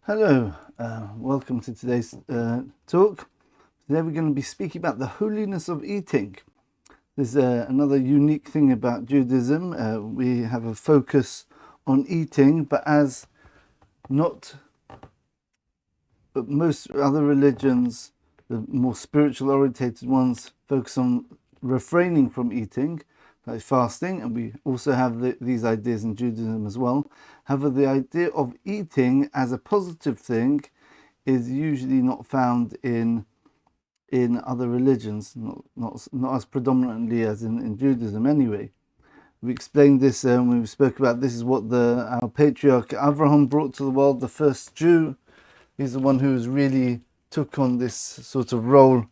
Hello, welcome to today's talk. Today we're going to be speaking about the holiness of eating. There's another unique thing about Judaism. We have a focus on eating, but most other religions, the more spiritual orientated ones, focus on refraining from eating, like fasting, and we also have these ideas in Judaism as well. However, the idea of eating as a positive thing is usually not found in other religions, not as predominantly as in Judaism anyway. We explained this when we spoke about this is what our patriarch Avraham brought to the world, the first Jew. He's the one who's really took on this sort of role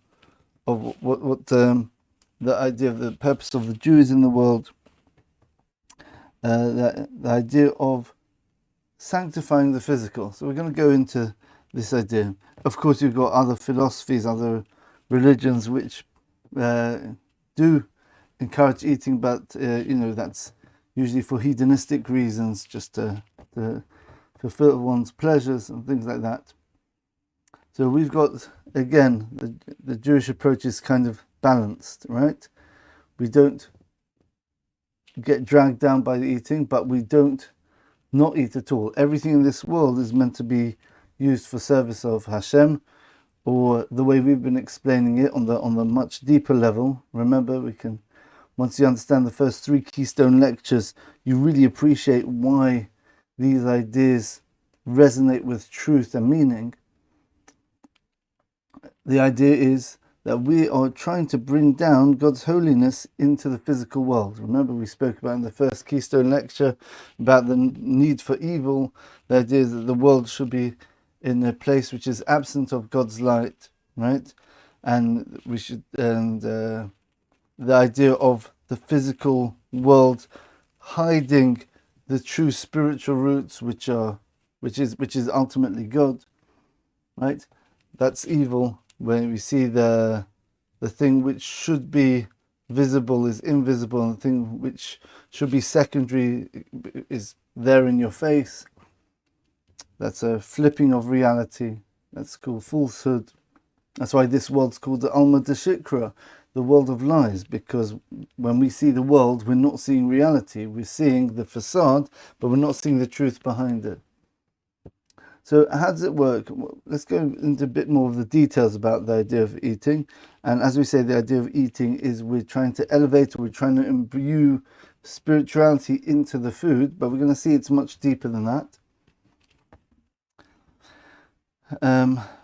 of what the idea of the purpose of the Jews in the world, the idea of sanctifying the physical. So we're going to go into this idea. Of course, you've got other philosophies, other religions which do encourage eating, but that's usually for hedonistic reasons, just to fulfill one's pleasures and things like that. So we've got, again, the Jewish approach is kind of balanced, right? We don't get dragged down by the eating, but we don't not eat at all. Everything in this world is meant to be used for service of Hashem, or the way we've been explaining it on the much deeper level. Remember, once you understand the first 3 keystone lectures, you really appreciate why these ideas resonate with truth and meaning. The idea is that we are trying to bring down God's holiness into the physical world. Remember, we spoke about in the first keystone lecture about the need for evil. The idea is that the world should be in a place which is absent of God's light, right? And the idea of the physical world hiding the true spiritual roots, which is ultimately God, right? That's evil. When we see the thing which should be visible is invisible, and the thing which should be secondary is there in your face. That's a flipping of reality. That's called falsehood. That's why this world's called the Alma de Shikra, the world of lies, because when we see the world, we're not seeing reality. We're seeing the facade, but we're not seeing the truth behind it. So how does it work? Let's go into a bit more of the details about the idea of eating. And as we say, the idea of eating is we're trying to elevate, or we're trying to imbue spirituality into the food, but we're going to see it's much deeper than that.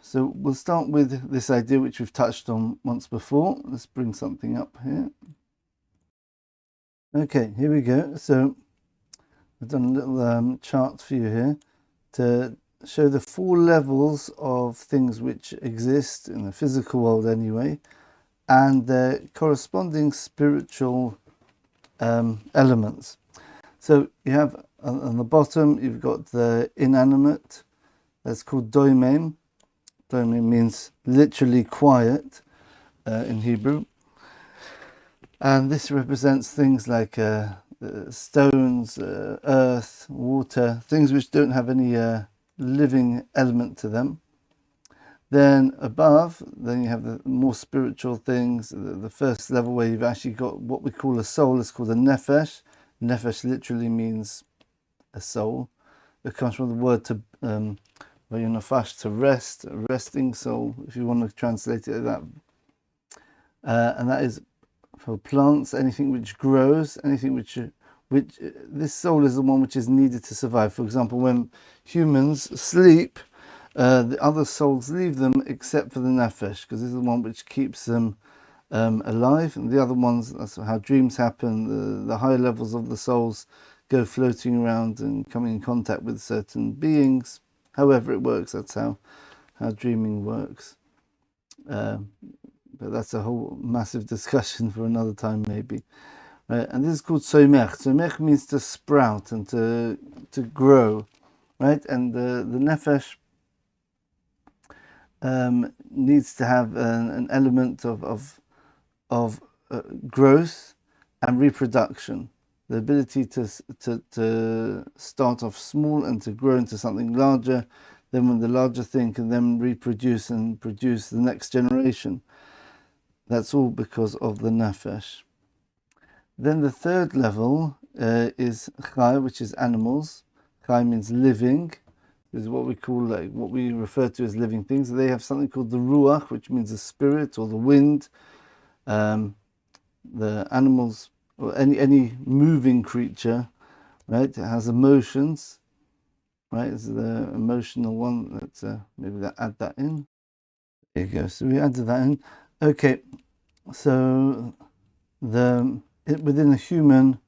So we'll start with this idea which we've touched on once before. Let's bring something up here. Okay, here we go. So I've done a little chart for you here to show the 4 levels of things which exist in the physical world anyway, and their corresponding spiritual elements. So you have on the bottom, you've got the inanimate. That's called doimim. Doimim means literally quiet in Hebrew. And this represents things like stones, earth, water, things which don't have any living element to them. Then above, then you have the more spiritual things. The first level where you've actually got what we call a soul is called a nefesh. Nefesh literally means a soul. It comes from the word to to rest, a resting soul, if you want to translate it like that. And that is for plants, anything which grows, anything which this soul is the one which is needed to survive. For example, when humans sleep, the other souls leave them except for the nefesh, because this is the one which keeps them alive. And the other ones, that's how dreams happen. The higher levels of the souls go floating around and coming in contact with certain beings. However it works, that's how dreaming works. But that's a whole massive discussion for another time maybe. And this is called soimech. Soimech means to sprout and to grow, right? And the nefesh needs to have an element of growth and reproduction. The ability to start off small and to grow into something larger, then when the larger thing can then reproduce and produce the next generation. That's all because of the nefesh. Then the third level is chai, which is animals. Chai means living. This is what we call, what we refer to as living things. They have something called the ruach, which means the spirit or the wind. The animals, or any moving creature, right, it has emotions, right? It's the emotional one. Let's maybe add that in. There you go. So we added that in. Okay. So within a human,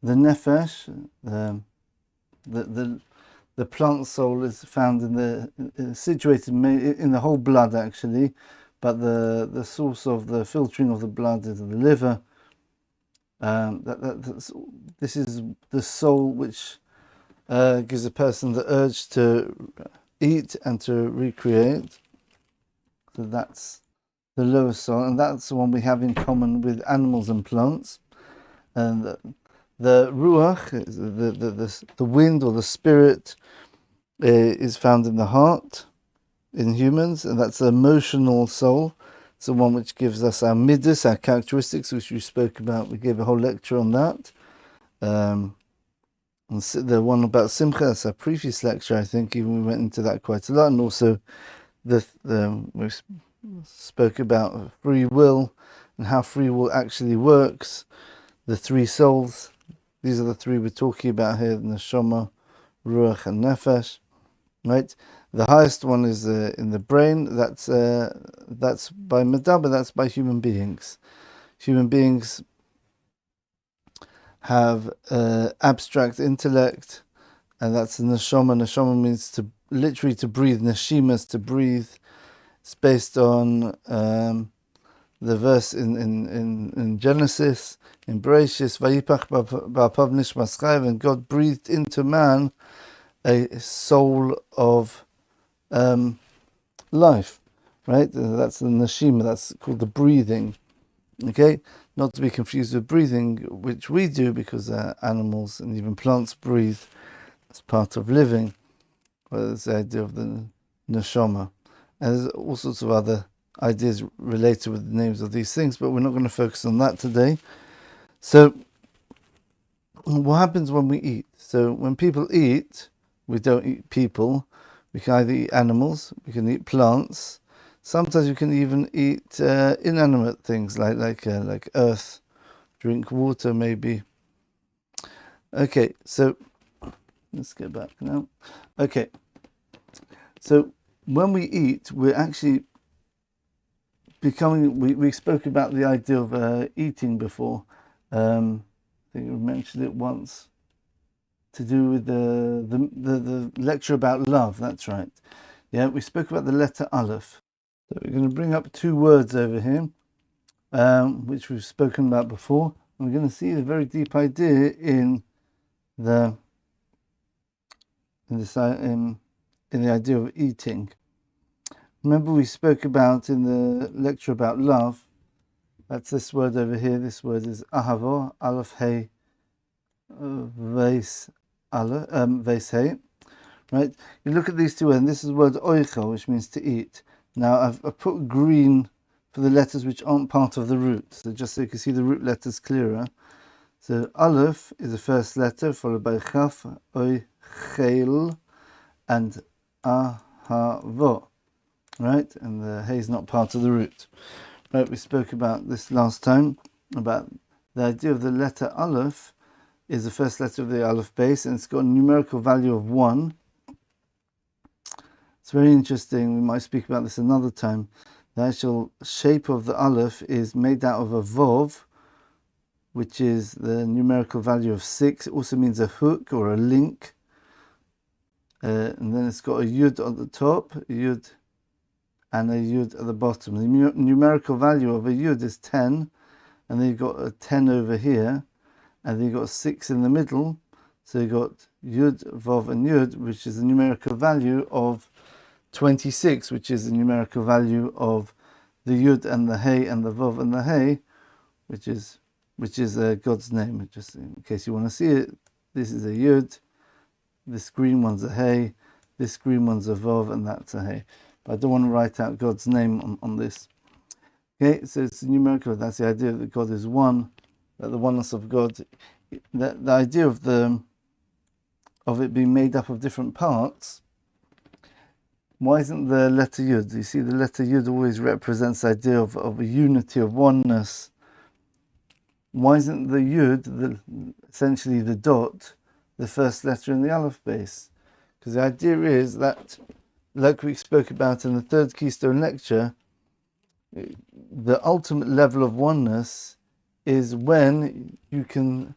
the nefesh, the plant soul is found situated in the whole blood actually, but the source of the filtering of the blood is the liver. This is the soul which gives a person the urge to eat and to recreate. So that's the lower soul, and that's the one we have in common with animals and plants. And the ruach, the wind or the spirit, is found in the heart in humans, and that's the emotional soul. It's the one which gives us our midas, our characteristics, which we spoke about. We gave a whole lecture on that. And the one about simcha, that's our previous lecture, I think. Even we went into that quite a lot, and also we spoke about free will and how free will actually works. The three souls, these are the three we're talking about here: neshama, ruach, and nefesh. Right. The highest one is in the brain. That's by medaba. That's by human beings. Human beings have abstract intellect, and that's the neshama. Neshama means literally to breathe. Neshima is to breathe. It's based on the verse in Genesis, in Bereshis, Vayipach ba'apav nishmas chayv, and God breathed into man a soul of life, right? That's the neshima, that's called the breathing, okay? Not to be confused with breathing, which we do because animals and even plants breathe as part of living. Well, that's the idea of the neshama. And there's all sorts of other ideas related with the names of these things, but we're not going to focus on that today. So, what happens when we eat? So, when people eat, we don't eat people. We can either eat animals, we can eat plants. Sometimes we can even eat inanimate things like earth, drink water maybe. Okay, so let's go back now. Okay, so when we eat, we're actually becoming. We spoke about the idea of eating before. I think we mentioned it once. To do with the lecture about love. That's right. Yeah, we spoke about the letter Aleph. So we're going to bring up two words over here, which we've spoken about before. And we're going to see a very deep idea in the idea of eating. Remember, we spoke about in the lecture about love. That's this word over here. This word is ahava, Aleph Hey Veis Hey. Right? You look at these two words, and this is the word oichel, which means to eat. Now, I've put green for the letters which aren't part of the root, so just so you can see the root letters clearer. So, Aleph is the first letter, followed by Chaf, Oichel, and Ahavo. Right? And the Hey is not part of the root. Right? We spoke about this last time, about the idea of the letter Aleph is the first letter of the Aleph base, and it's got a numerical value of 1. It's very interesting. We might speak about this another time. The actual shape of the Aleph is made out of a Vov, which is the numerical value of 6. It also means a hook or a link. And then it's got a Yud on the top, a Yud, and a Yud at the bottom. The numerical value of a Yud is 10, and then you've got a 10 over here, and then you've got 6 in the middle. So you've got Yud, Vov, and Yud, which is the numerical value of 26, which is the numerical value of the Yud and the Hey and the Vov and the Hey, which is God's name. Just in case you want to see it, this is a Yud, this green one's a Hey, this green one's a Vav, and that's a Hey. But I don't want to write out God's name on this. Okay, so it's a numerical. That's the idea that God is one, that the oneness of God, the idea of it being made up of different parts. Why isn't the letter Yud? You see, the letter Yud always represents the idea of a unity, of oneness. Why isn't the Yud, essentially the dot, the first letter in the Aleph base? Because the idea is that, like we spoke about in the third Keystone lecture, the ultimate level of oneness is when you can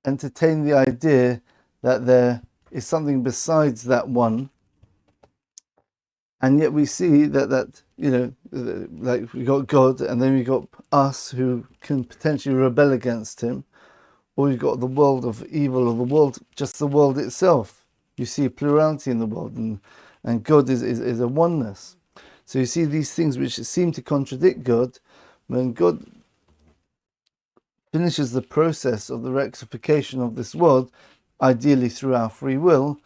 entertain the idea that there is something besides that one, and yet we see that like we got God, and then we got us who can potentially rebel against him, or we've got the world of evil, or the world, just the world itself. You see plurality in the world, and God is a oneness. So you see these things which seem to contradict God. When God finishes the process of the rectification of this world, ideally through our free will,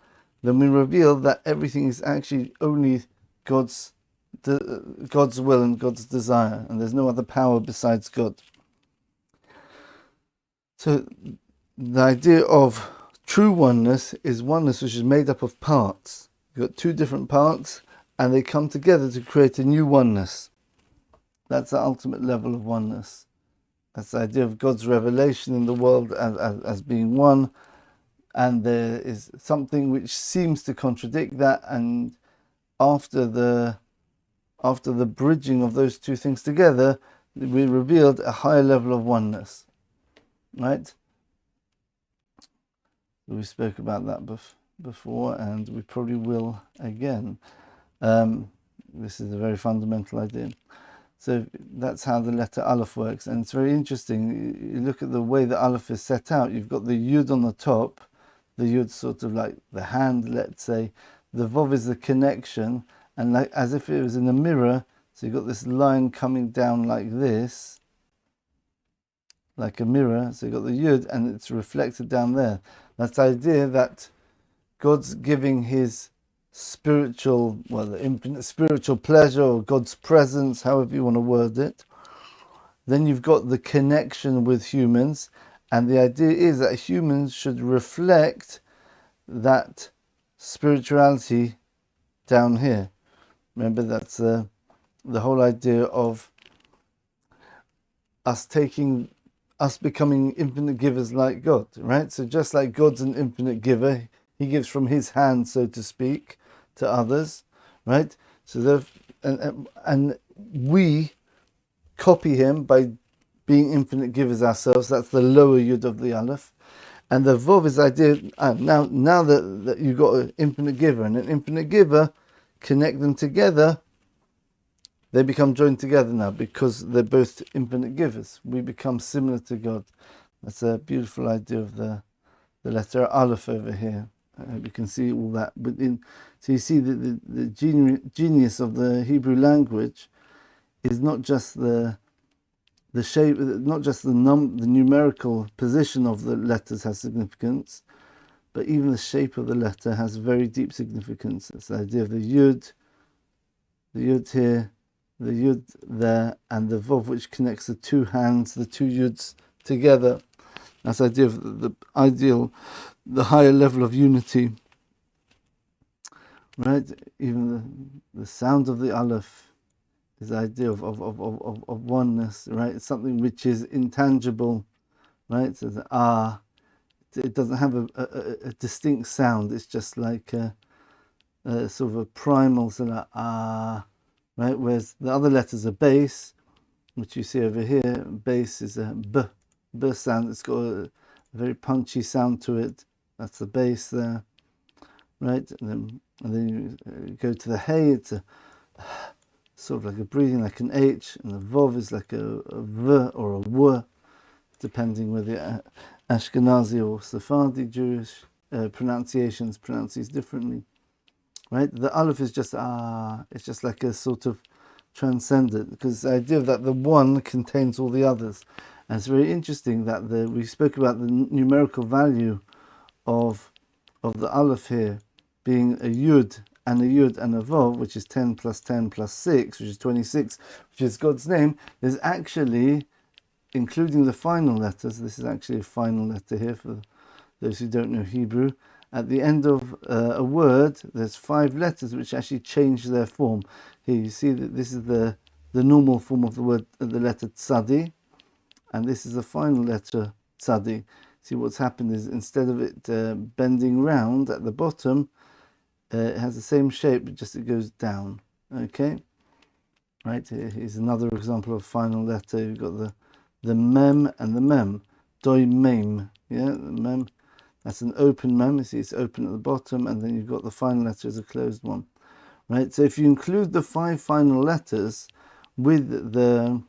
then we reveal that everything is actually only God's will and God's desire, and there's no other power besides God. So the idea of true oneness is oneness which is made up of parts. You've got two different parts, and they come together to create a new oneness. That's the ultimate level of oneness. That's the idea of God's revelation in the world as being one, and there is something which seems to contradict that, and after the bridging of those two things together, we revealed a higher level of oneness. Right? We spoke about that before, and we probably will again. This is a very fundamental idea. So that's how the letter Aleph works, and it's very interesting. You look at the way the Aleph is set out. You've got the Yud on the top, the Yud sort of like the hand, let's say. The Vav is the connection, and like as if it was in a mirror. So you've got this line coming down like this, like a mirror. So you've got the Yud, and it's reflected down there. That's the idea that God's giving his spiritual, the infinite spiritual pleasure, or God's presence, however you want to word it. Then you've got the connection with humans, and the idea is that humans should reflect that spirituality down here. Remember, that's the whole idea of us becoming infinite givers like God, right? So just like God's an infinite giver, he gives from his hand, so to speak, to others, right? So and we copy him by being infinite givers ourselves. That's the lower Yud of the Aleph. And the Vav is the idea, now that you've got an infinite giver and an infinite giver, connect them together, they become joined together now because they're both infinite givers. We become similar to God. That's a beautiful idea of the letter Aleph over here. You can see all that. So you see the genius of the Hebrew language is not just the shape, not just the numerical position of the letters has significance, but even the shape of the letter has very deep significance. It's the idea of the Yud here, the Yud there, and the Vav which connects the two hands, the two Yuds together. That's the idea of the ideal, the higher level of unity. Right? Even the sound of the Aleph is the idea of oneness, right? It's something which is intangible, right? So the it doesn't have a distinct sound. It's just like a sort of a primal sort of right? Whereas the other letters are base, which you see over here. Base is a b sound. It's got a very punchy sound to it. That's the base there, right? And then you go to the hey. It's a sort of like a breathing, like an H, and the Vav is like a V or a W, depending whether Ashkenazi or Sephardi Jewish pronunciations pronounce these differently, right? The Aleph is just it's just like a sort of transcendent, because the idea that the one contains all the others. And it's very interesting that we spoke about the numerical value of the Aleph here, being a yud and a vav, which is 10 plus 10 plus 6, which is 26, which is God's name, there's actually, including the final letters, this is actually a final letter here for those who don't know Hebrew, at the end of a word, there's 5 letters which actually change their form. Here you see that this is the normal form of the word, the letter tzadi, and this is the final letter tzadi. See, what's happened is instead of it bending round at the bottom, it has the same shape, but just it goes down. Okay, right. Here's another example of final letter. You've got the mem and the mem. Doi mem. Yeah, the mem. That's an open mem. You see, it's open at the bottom, and then you've got the final letter as a closed one. Right. So if you include the 5 final letters with the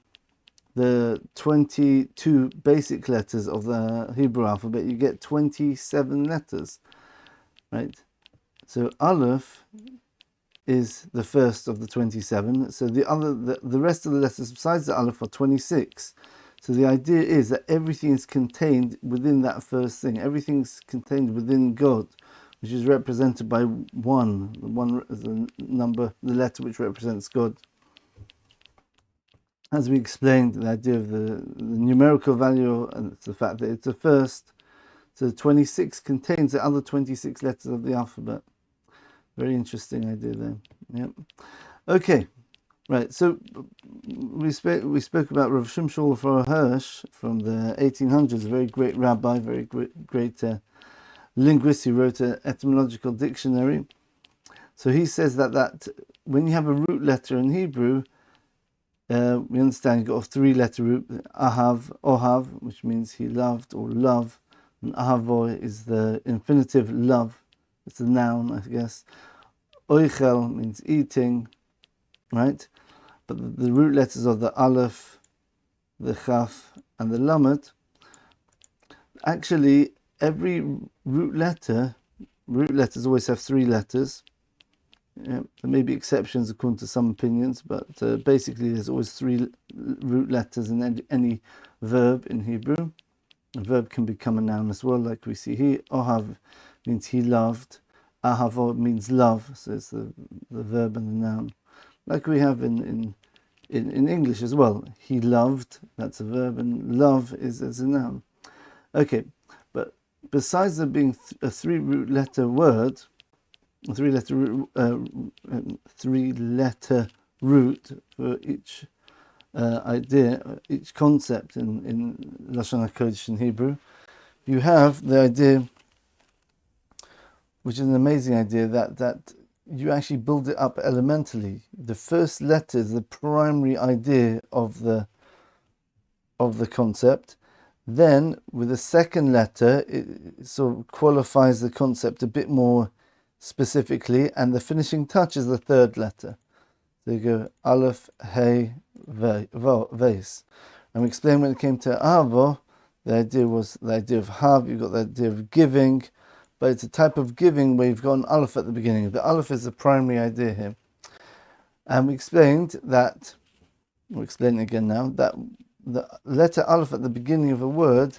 22 basic letters of the Hebrew alphabet, you get 27 letters, right? So Aleph is the first of the 27. So the rest of the letters besides the Aleph are 26. So the idea is that everything is contained within that first thing. Everything's contained within God, which is represented by 1. 1 is the number, the letter which represents God. As we explained, the idea of the numerical value and the fact that it's the first. So 26 contains the other 26 letters of the alphabet. Very interesting idea there. Yep. Okay, right. So we spoke about Rav Shimshon Hirsch from the 1800s, a very great rabbi, very great linguist. He wrote an etymological dictionary. So he says that when you have a root letter in Hebrew, we understand you've got a 3-letter root, ohav, which means he loved or love, and ahavo is the infinitive love, it's a noun, I guess. Oichel means eating, right? But the root letters are the aleph, the chaf, and the lamed. Actually, every root letters always have 3 letters. Yeah, there may be exceptions according to some opinions, but basically there's always 3 root letters in any verb in Hebrew. A verb can become a noun as well, like we see here. Ohav means he loved. Ahavo means love, so it's the verb and the noun. Like we have in English as well. He loved, that's a verb, and love is as a noun. Okay, but besides there being a 3 root letter word, a 3-letter root for each idea, each concept in Lashon HaKodesh in Hebrew, you have the idea, which is an amazing idea, that you actually build it up elementally. The first letter is the primary idea of the concept. Then, with the second letter, it sort of qualifies the concept a bit more specifically, and the finishing touch is the 3rd letter. So you go Aleph, Hey, Veis. And we explained when it came to Avo, the idea was the idea of Hav, you've got the idea of giving, but it's a type of giving where you've got an Aleph at the beginning. The Aleph is the primary idea here. And we explained that, we'll explain it again now, that the letter Aleph at the beginning of a word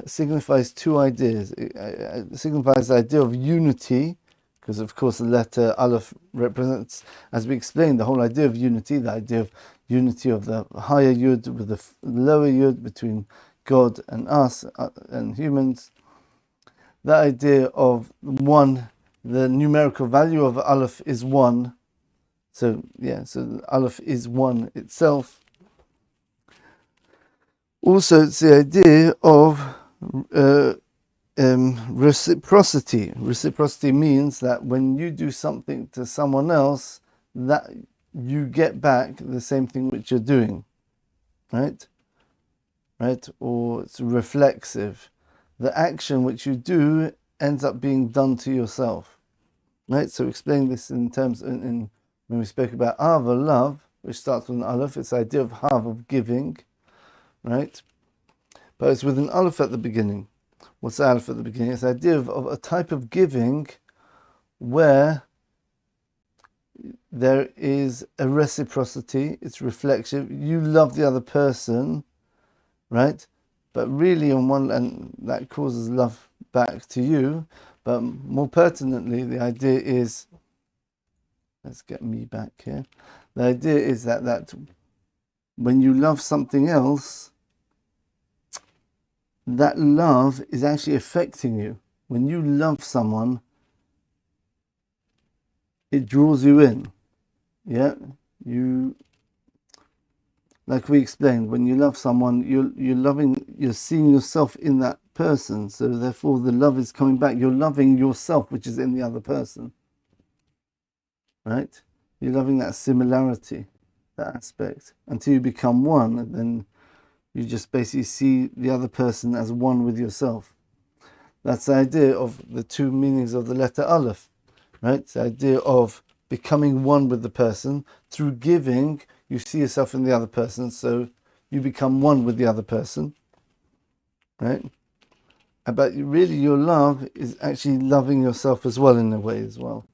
signifies 2 ideas. It signifies the idea of unity, because of course the letter Aleph represents, as we explained, the whole idea of unity, the idea of unity of the higher Yud with the lower Yud between God and us and humans. The idea of 1, the numerical value of Aleph is 1. So so Aleph is 1 itself. Also, it's the idea of reciprocity. Reciprocity means that when you do something to someone else, that you get back the same thing which you're doing, right? Or it's reflexive. The action which you do ends up being done to yourself, right? So explain this in terms in when we spoke about Ava, love, which starts with an Aleph. It's the idea of Hav, of giving, right? But it's with an Aleph at the beginning. What's the Aleph at the beginning? It's the idea of a type of giving where there is a reciprocity, it's reflexive. You love the other person, right? But really on one end, that causes love back to you. But more pertinently, the idea is, let's get me back here. The idea is that when you love something else, that love is actually affecting you. When you love someone, it draws you in. Yeah, like we explained, when you love someone, you're seeing yourself in that person. So therefore, the love is coming back. You're loving yourself, which is in the other person, right? You're loving that similarity, that aspect, until you become one. And then you just basically see the other person as one with yourself. That's the idea of the two meanings of the letter Aleph, right? It's the idea of becoming one with the person. Through giving, you see yourself in the other person, so you become one with the other person, right? But really, your love is actually loving yourself as well in a way as well,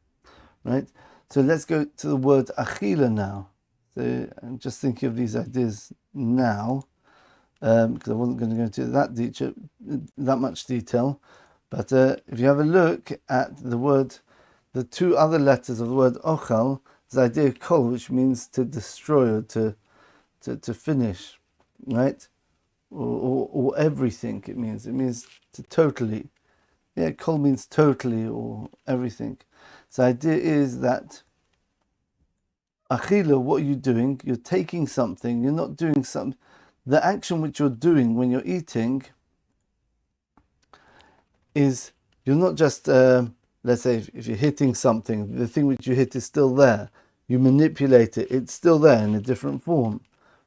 right? So let's go to the word Achilah now. So I'm just thinking of these ideas now, because I wasn't going to go into that much detail. But if you have a look at the word, the two other letters of the word ochal, the idea of kol, which means to destroy or to finish, right? Or everything. It means to totally. Yeah, kol means totally or everything. So the idea is that Achilah, what are you doing? You're taking something. You're not doing something. The action which you're doing when you're eating is, you're not just, let's say, if you're hitting something, the thing which you hit is still there. You manipulate it. It's still there in a different form,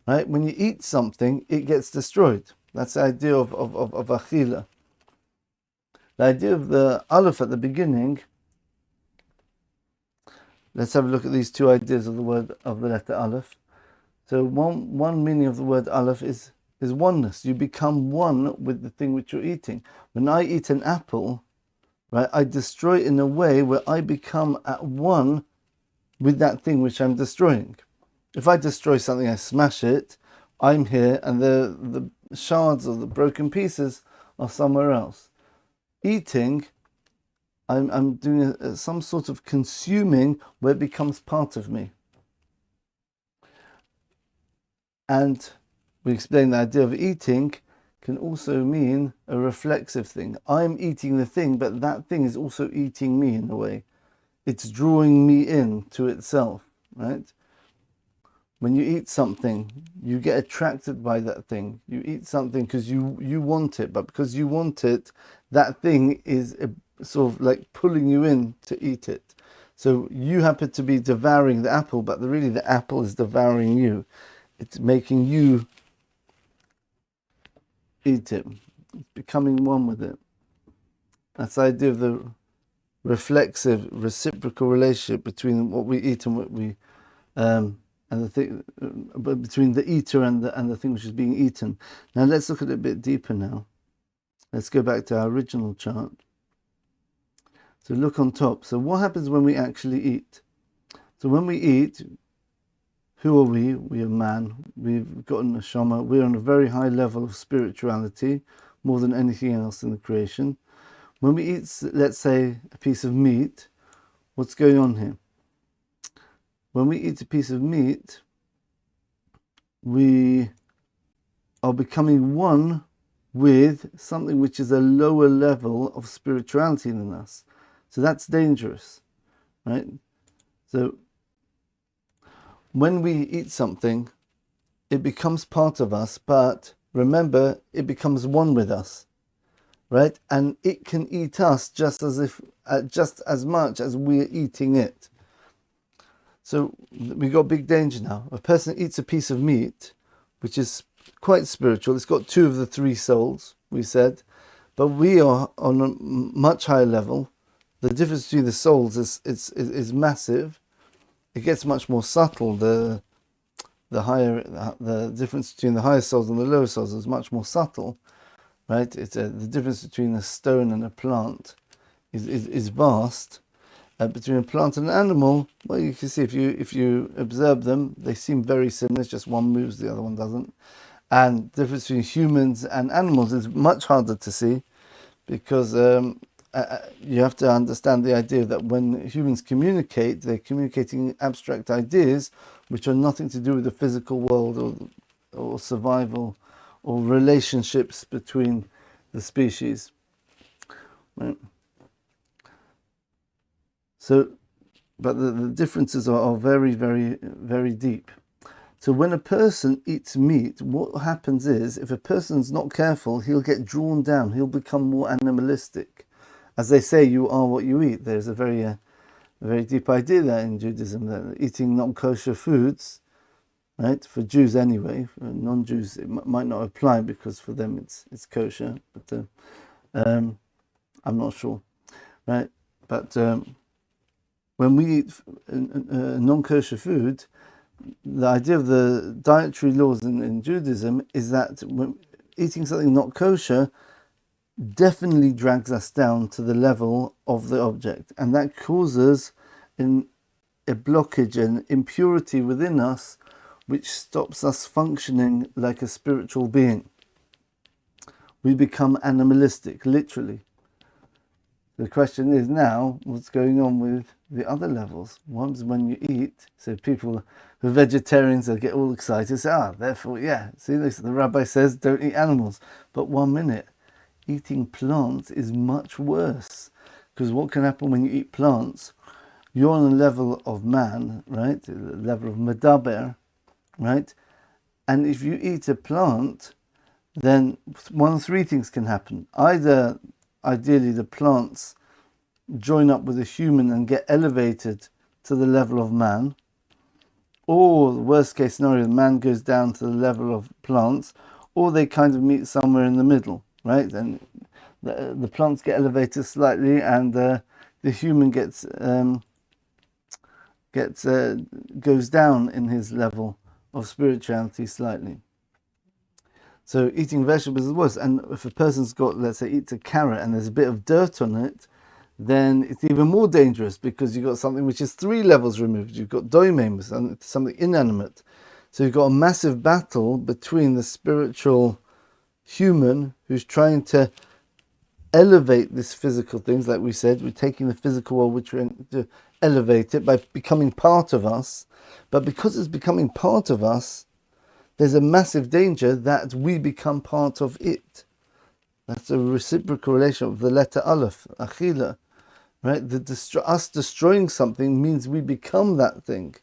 right? When you eat something, it gets destroyed. That's the idea of Achilah. The idea of the Aleph at the beginning. Let's have a look at these two ideas of the word of the letter Aleph. So one meaning of the word Aleph is oneness. You become one with the thing which you're eating. When I eat an apple, right, I destroy it in a way where I become at one with that thing which I'm destroying. If I destroy something, I smash it, I'm here, and the shards or the broken pieces are somewhere else. Eating, I'm doing some sort of consuming where it becomes part of me. And we explained the idea of eating can also mean a reflexive thing. I'm eating the thing, but that thing is also eating me in a way. It's drawing me in to itself, right? When you eat something, you get attracted by that thing. You eat something because you want it, but because you want it, that thing is sort of like pulling you in to eat it. So you happen to be devouring the apple, but really the apple is devouring you. It's making you eat it. It's becoming one with it. That's the idea of the reflexive, reciprocal relationship between what we eat and what we, and the thing, between the eater and the thing which is being eaten. Now let's look at it a bit deeper now. Let's go back to our original chart. So look on top. So what happens when we actually eat? So when we eat, who are we? We are man. We've got a neshama. We're on a very high level of spirituality, more than anything else in the creation. When we eat, let's say, a piece of meat, what's going on here? When we eat a piece of meat, we are becoming one with something which is a lower level of spirituality than us. So that's dangerous, right? So when we eat something, it becomes part of us, but remember, it becomes one with us, right? And it can eat us just as much as we're eating it. So we got big danger now. A person eats a piece of meat, which is quite spiritual. It's got two of the three souls, we said, but we are on a much higher level. The difference between the souls is massive. It gets much more subtle. The difference between the higher souls and the lower souls is much more subtle, right? It's the difference between a stone and a plant is vast. Between a plant and an animal, well, you can see if you observe them, they seem very similar. It's just one moves, the other one doesn't. And the difference between humans and animals is much harder to see, because you have to understand the idea that when humans communicate, they're communicating abstract ideas which are nothing to do with the physical world or survival or relationships between the species. Right? So, but the differences are very, very, very deep. So when a person eats meat, what happens is, if a person's not careful, he'll get drawn down, he'll become more animalistic. As they say, you are what you eat. There's a very deep idea there in Judaism, that eating non-kosher foods, right, for Jews anyway, for non-Jews it might not apply because for them it's kosher, but I'm not sure, right? But when we eat non-kosher food, the idea of the dietary laws in Judaism is that when eating something not kosher definitely drags us down to the level of the object, and that causes a blockage and impurity within us which stops us functioning like a spiritual being. We become animalistic, literally. The question is now, what's going on with the other levels? One's when you eat, so people who are vegetarians, they get all excited, say, therefore, yeah, see, the rabbi says don't eat animals. But 1 minute, eating plants is much worse. Because what can happen when you eat plants? You're on a level of man, right? A level of medaber, right? And if you eat a plant, then one of three things can happen. Either, ideally, the plants join up with a human and get elevated to the level of man, or the worst case scenario, the man goes down to the level of plants, or they kind of meet somewhere in the middle, right? And the plants get elevated slightly, and the human goes down in his level of spirituality slightly. So eating vegetables is worse. And if a person's got, let's say, eats a carrot and there's a bit of dirt on it, then it's even more dangerous because you've got something which is 3 levels removed. You've got doimim, something inanimate. So you've got a massive battle between the spiritual human who's trying to elevate this physical things, like we said, we're taking the physical world, we're trying to elevate it by becoming part of us. But because it's becoming part of us, there's a massive danger that we become part of it. That's a reciprocal relation of the letter Aleph, Achilah, right? Us destroying something means we become that thing,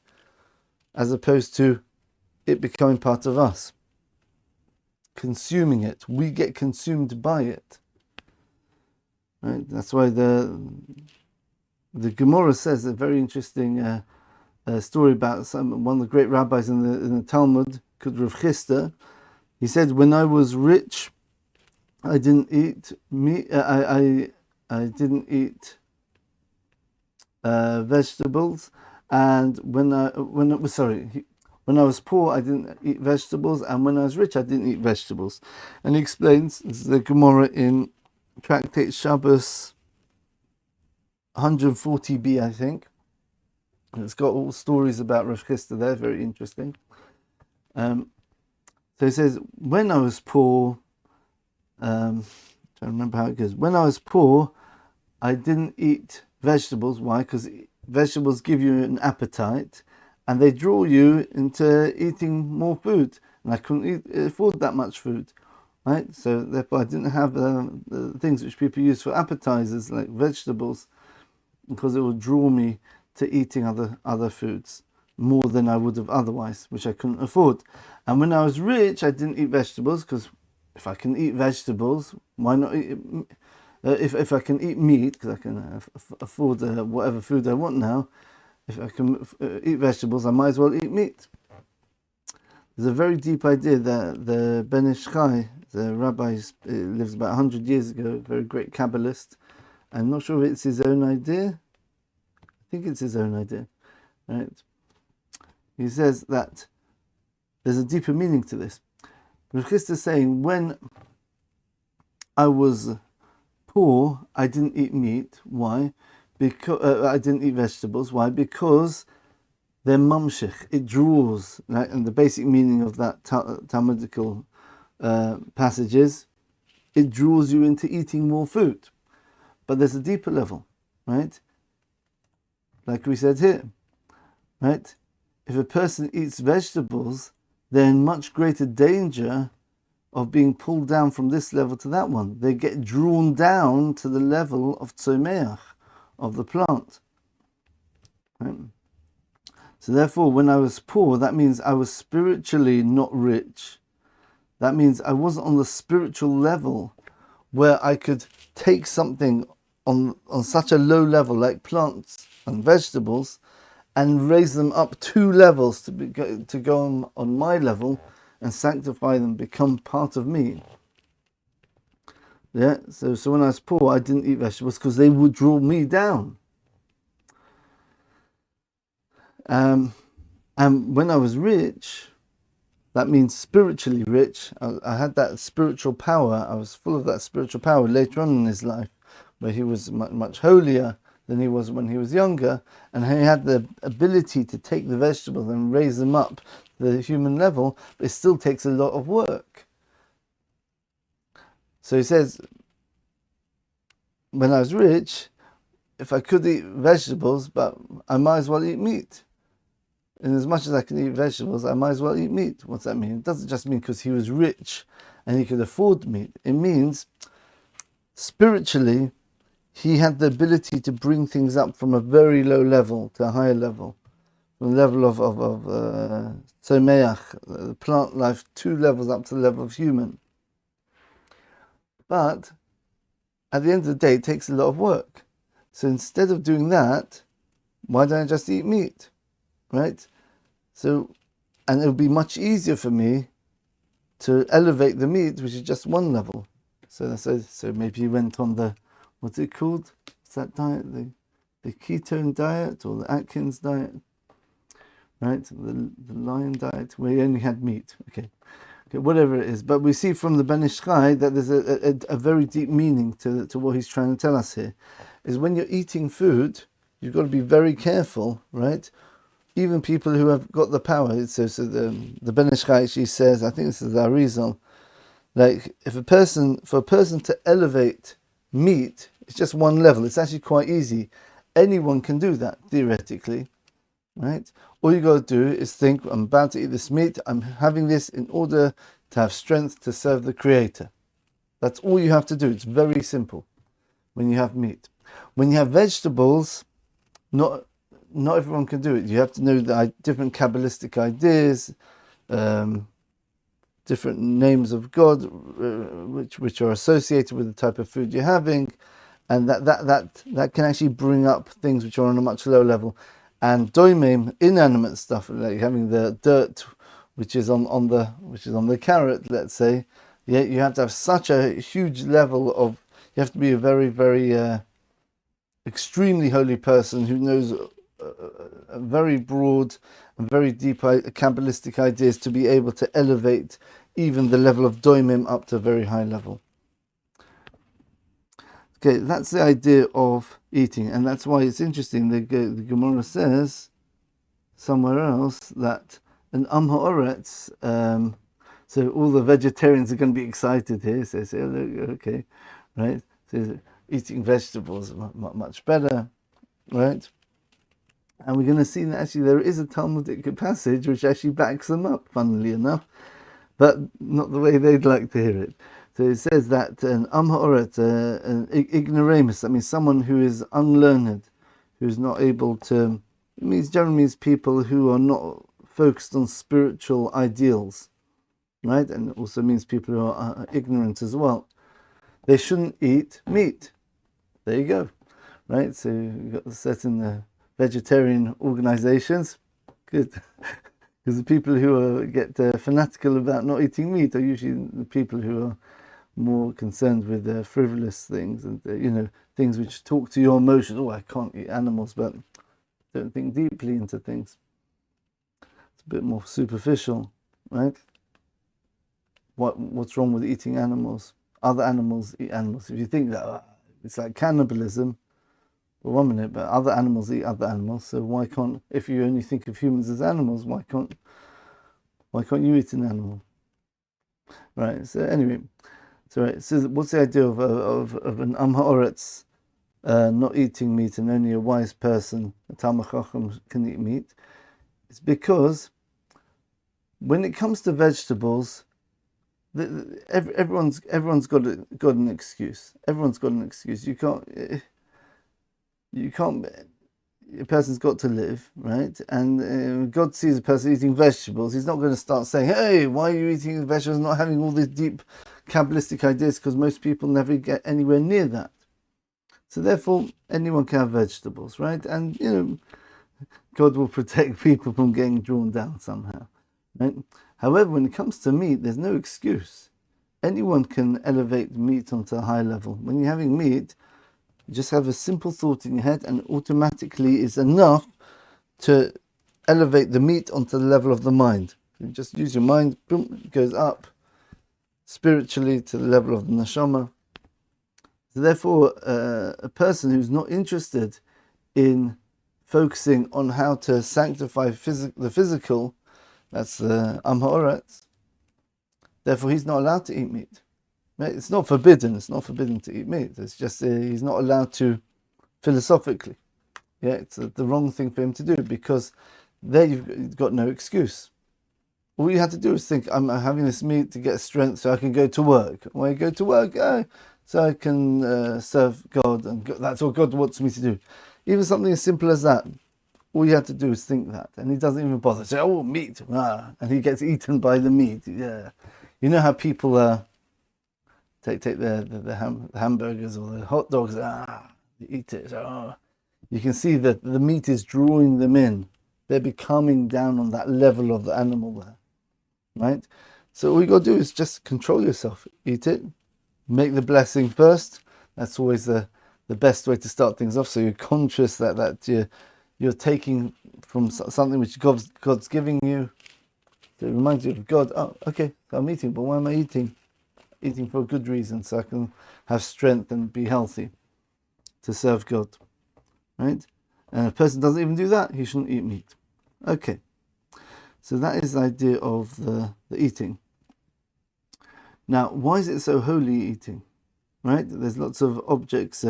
as opposed to it becoming part of us. Consuming it, we get consumed by it. Right? That's why the Gemara says a very interesting story about one of the great rabbis in the Talmud, called Rav Chisda. He said, when I was rich, I didn't eat meat. I didn't eat vegetables, and when I was poor, I didn't eat vegetables, and when I was rich, I didn't eat vegetables. And he explains, this is the Gemara in Tractate Shabbos 140b, I think. It's got all stories about Rav Chisda there, very interesting. So he says, when I was poor, I don't remember how it goes. When I was poor, I didn't eat vegetables. Why? Because vegetables give you an appetite, and they draw you into eating more food. And I couldn't afford that much food, right? So therefore, I didn't have the things which people use for appetizers, like vegetables, because it would draw me to eating other foods more than I would have otherwise, which I couldn't afford. And when I was rich, I didn't eat vegetables, because if I can eat vegetables, why not eat? If I can eat meat, because I can afford whatever food I want now, if I can eat vegetables, I might as well eat meat. There's a very deep idea that the Ben Ish Chai, the rabbi, lives about 100 years ago, a very great Kabbalist. I'm not sure if it's his own idea. I think it's his own idea, right? He says that there's a deeper meaning to this. Rav Chisda is saying, when I was poor, I didn't eat meat. Why? Because I didn't eat vegetables. Why? Because they're mamshich. It draws, right? And the basic meaning of that Talmudical passage is, it draws you into eating more food. But there's a deeper level, right? Like we said here, right? If a person eats vegetables, they're in much greater danger of being pulled down from this level to that one. They get drawn down to the level of tzomeach, of the plant. Right? So therefore, when I was poor, that means I was spiritually not rich. That means I wasn't on the spiritual level where I could take something on such a low level like plants and vegetables and raise them up 2 levels to go on my level and sanctify them, become part of me. Yeah, so when I was poor, I didn't eat vegetables because they would draw me down. And when I was rich, that means spiritually rich. I had that spiritual power. I was full of that spiritual power later on in his life, where he was much holier than he was when he was younger, and he had the ability to take the vegetables and raise them up to the human level, but it still takes a lot of work. So he says, when I was rich, if I could eat vegetables, but I might as well eat meat. And as much as I can eat vegetables, I might as well eat meat. What's that mean? It doesn't just mean because he was rich and he could afford meat. It means spiritually, he had the ability to bring things up from a very low level to a higher level. From the level of tzomeach, plant life, 2 levels up to the level of human. But at the end of the day, it takes a lot of work. So instead of doing that, why don't I just eat meat? Right? So, and it would be much easier for me to elevate the meat, which is just 1 level. So maybe he went on the, what's it called? What's that diet? The ketone diet or the Atkins diet? Right? The lion diet, where he only had meat. Okay, whatever it is. But we see from the Ben Ish Chai that there's a very deep meaning to what he's trying to tell us here. Is when you're eating food, you've got to be very careful, right? Even people who have got the power. So the Ben Ish Chai actually says, I think this is the Arizal, like for a person to elevate meat, it's just 1 level. It's actually quite easy. Anyone can do that, theoretically, right? All you got to do is think, I'm about to eat this meat, I'm having this in order to have strength to serve the Creator. That's all you have to do. It's very simple when you have meat. When you have vegetables, not everyone can do it. You have to know the different Kabbalistic ideas, different names of God, which are associated with the type of food you're having, and that can actually bring up things which are on a much lower level. And doimim, inanimate stuff, like having the dirt, which is on the carrot, let's say, yeah, you have to have such a huge level of. You have to be a very, very extremely holy person who knows a very broad and very deep Kabbalistic ideas to be able to elevate even the level of doimim up to a very high level. Okay, that's the idea of eating, and that's why it's interesting. The Gemara says somewhere else that an ha'oretz, so all the vegetarians are going to be excited here. So say, okay, right? So eating vegetables is much better, right? And we're going to see that actually there is a Talmudic passage which actually backs them up, funnily enough, but not the way they'd like to hear it. So it says that an ha'oretz, an ignoramus, that means someone who is unlearned, who's not able to, generally means people who are not focused on spiritual ideals, right? And it also means people who are ignorant as well. They shouldn't eat meat. There you go, right? So you've got certain vegetarian organizations, good. Because the people who get fanatical about not eating meat are usually the people who are more concerned with frivolous things and things which talk to your emotions. Oh, I can't eat animals, but don't think deeply into things. It's a bit more superficial, right? What's wrong with eating animals? Other animals eat animals. If you think that it's like cannibalism, well, 1 minute, but other animals eat other animals. So why can't? If you only think of humans as animals, why can't you eat an animal? Right. So anyway. So, right, so what's the idea of an ha'oretz not eating meat and only a wise person, a Talmid Chacham, can eat meat, it's because when it comes to vegetables, everyone's got an excuse. Everyone's got an excuse. You can't. A person's got to live, right? And God sees a person eating vegetables. He's not going to start saying, "Hey, why are you eating vegetables?" Not having all these deep Kabbalistic ideas, because most people never get anywhere near that. So therefore, anyone can have vegetables, right? And God will protect people from getting drawn down somehow, right? However, when it comes to meat, there's no excuse. Anyone can elevate meat onto a high level. When you're having meat, you just have a simple thought in your head, and automatically is enough to elevate the meat onto the level of the mind. You just use your mind, boom, it goes up spiritually to the level of the neshama. So therefore, a person who's not interested in focusing on how to sanctify the physical, that's the Am Ha'aretz, therefore he's not allowed to eat meat. Right? It's not forbidden. It's not forbidden to eat meat. It's just he's not allowed to philosophically. Yeah, it's the wrong thing for him to do, because there you've got no excuse. All you have to do is think, I'm having this meat to get strength so I can go to work. When I go to work, so I can serve God, and that's what God wants me to do. Even something as simple as that. All you have to do is think that, and he doesn't even bother. Say, "Oh, meat," and he gets eaten by the meat. Yeah, you know how people take the hamburgers or the hot dogs, they eat it. You can see that the meat is drawing them in. They're becoming down on that level of the animal there, right? So all you got to do is just control yourself. Eat it. Make the blessing first. That's always the best way to start things off. So you're conscious that you're taking from something which God's giving you. So it reminds you of God. Oh, okay, so I'm eating, but why am I eating? Eating for a good reason, so I can have strength and be healthy to serve God, right? And if a person doesn't even do that, he shouldn't eat meat. Okay, so that is the idea of the eating. Now, why is it so holy, eating? Right? There's lots of objects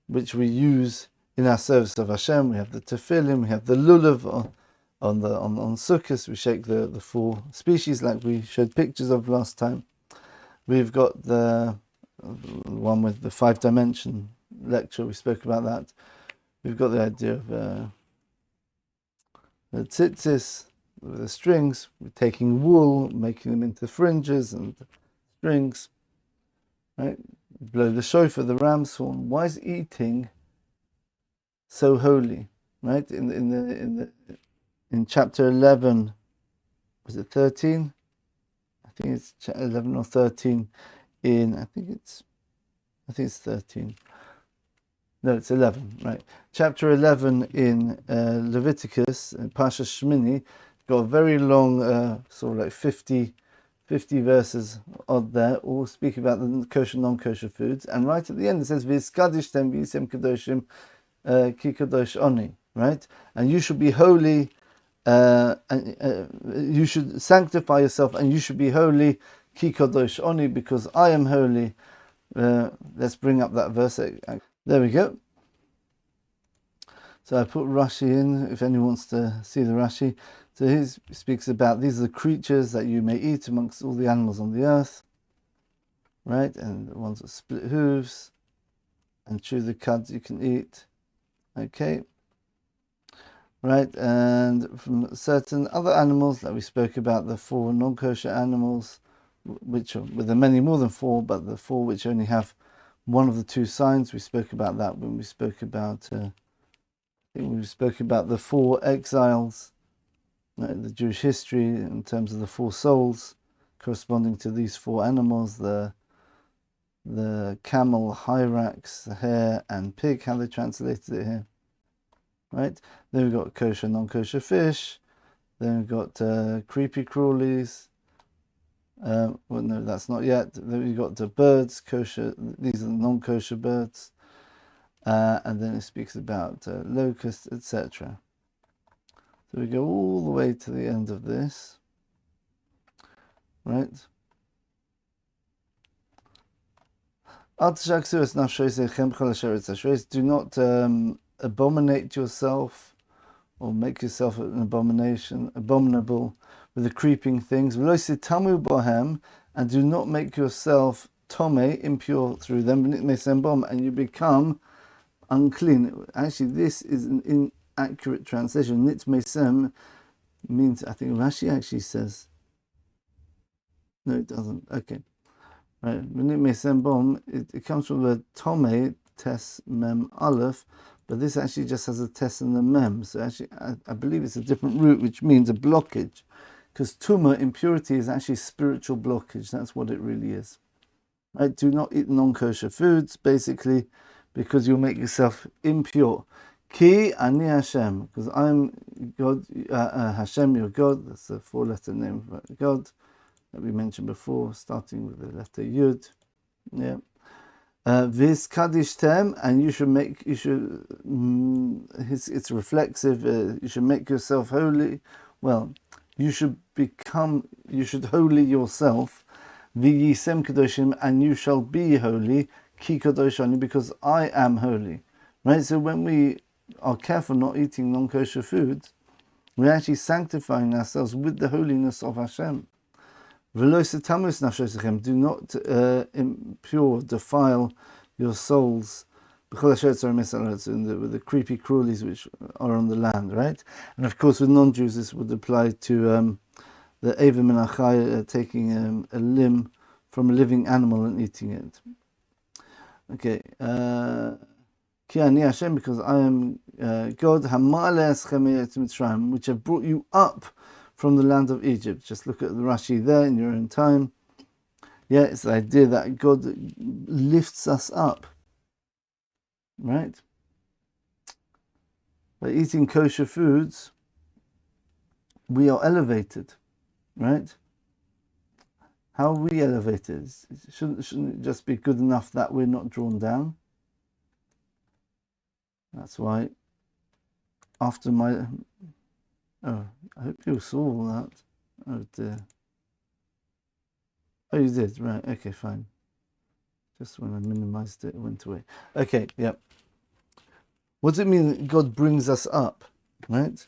which we use in our service of Hashem. We have the tefillin, we have the lulav on Sukkot. We shake the 4 species like we showed pictures of last time. We've got the one with the 5-dimension lecture. We spoke about that. We've got the idea of the tzitzis, the strings. We're taking wool, making them into fringes and strings. Right? Blow the shofar, the ram's horn. Why is eating so holy? Right? In chapter 11, was it 13? I think it's 11 or 13. I think it's 13. No, it's 11, right? Chapter 11 in Leviticus, Pasha Shmini, got a very long, sort of like 50 verses odd there, all speak about the kosher, non-kosher foods. And right at the end it says, V'yiskadishtem v'yisem kadoshim ki kadosh oni, right? And you should be holy, and you should sanctify yourself, and you should be holy, ki kadosh oni, because I am holy. Let's bring up that verse. There we go. So I put Rashi in, if anyone wants to see the Rashi. So he speaks about, these are the creatures that you may eat amongst all the animals on the earth, right? And the ones that split hooves and chew the cuds you can eat, okay? Right, and from certain other animals that we spoke about, the 4 non-kosher animals, which are, with the many more than 4, but the 4 which only have one of the 2 signs. We spoke about that when we spoke about, I think we spoke about the 4 exiles, the Jewish history in terms of the 4 souls corresponding to these 4 animals, the camel, hyrax, the hare, and pig, how they translated it here. Right? Then we've got kosher, non-kosher fish. Then we've got creepy crawlies. Well, no, that's not yet. Then we've got the birds, kosher. These are the non-kosher birds. And then it speaks about locusts, etc. So we go all the way to the end of this. Right? Do not abominate yourself or make yourself an abominable with the creeping things. And do not make yourself tome, impure through them, and you become unclean. Actually, this is an inaccurate translation. Nit mesem means, I think Rashi actually says, no, it doesn't. Okay. Right. It comes from the tome, tes mem aleph, but this actually just has a tes and a mem. So actually, I believe it's a different root, which means a blockage. Because tuma, impurity, is actually spiritual blockage. That's what it really is. Right? Do not eat non-kosher foods, basically, because you'll make yourself impure. Ki ani Hashem, because I'm God, Hashem, your God. That's a 4-letter name for God that we mentioned before, starting with the letter Yud. Yeah. Vis kadishtem, and it's reflexive. You should make yourself holy. Well, you should holy yourself. V'yisem kadoshim, and you shall be holy. Ki kadoshani, because I am holy. Right. So when we are careful not eating non-kosher foods, we're actually sanctifying ourselves with the holiness of Hashem. Do not defile your souls with the creepy cruelties which are on the land, right? And of course, with non-Jews, this would apply to the Avim and Achiliah, taking a limb from a living animal and eating it. Okay. Ki ani Hashem, because I am God, which have brought you up from the land of Egypt. Just look at the Rashi there in your own time. Yeah, it's the idea that God lifts us up, right? By eating kosher foods, we are elevated, right? How are we elevated? Shouldn't it just be good enough that we're not drawn down? That's why after my... Oh, I hope you saw all that. Oh dear. Oh, you did? Right, okay, fine. Just when I minimized it, it went away. Okay, yeah. What does it mean that God brings us up, right?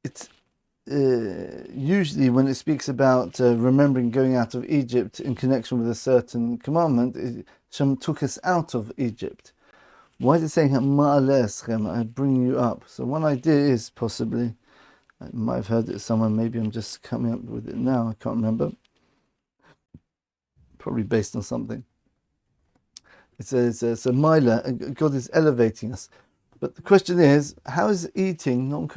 It's usually when it speaks about remembering going out of Egypt in connection with a certain commandment, Hashem took us out of Egypt. Why is it saying I bring you up? So one idea is possibly, I might have heard it somewhere, maybe I'm just coming up with it now, I can't remember. Probably based on something. It's a mila, God is elevating us. But the question is, how is eating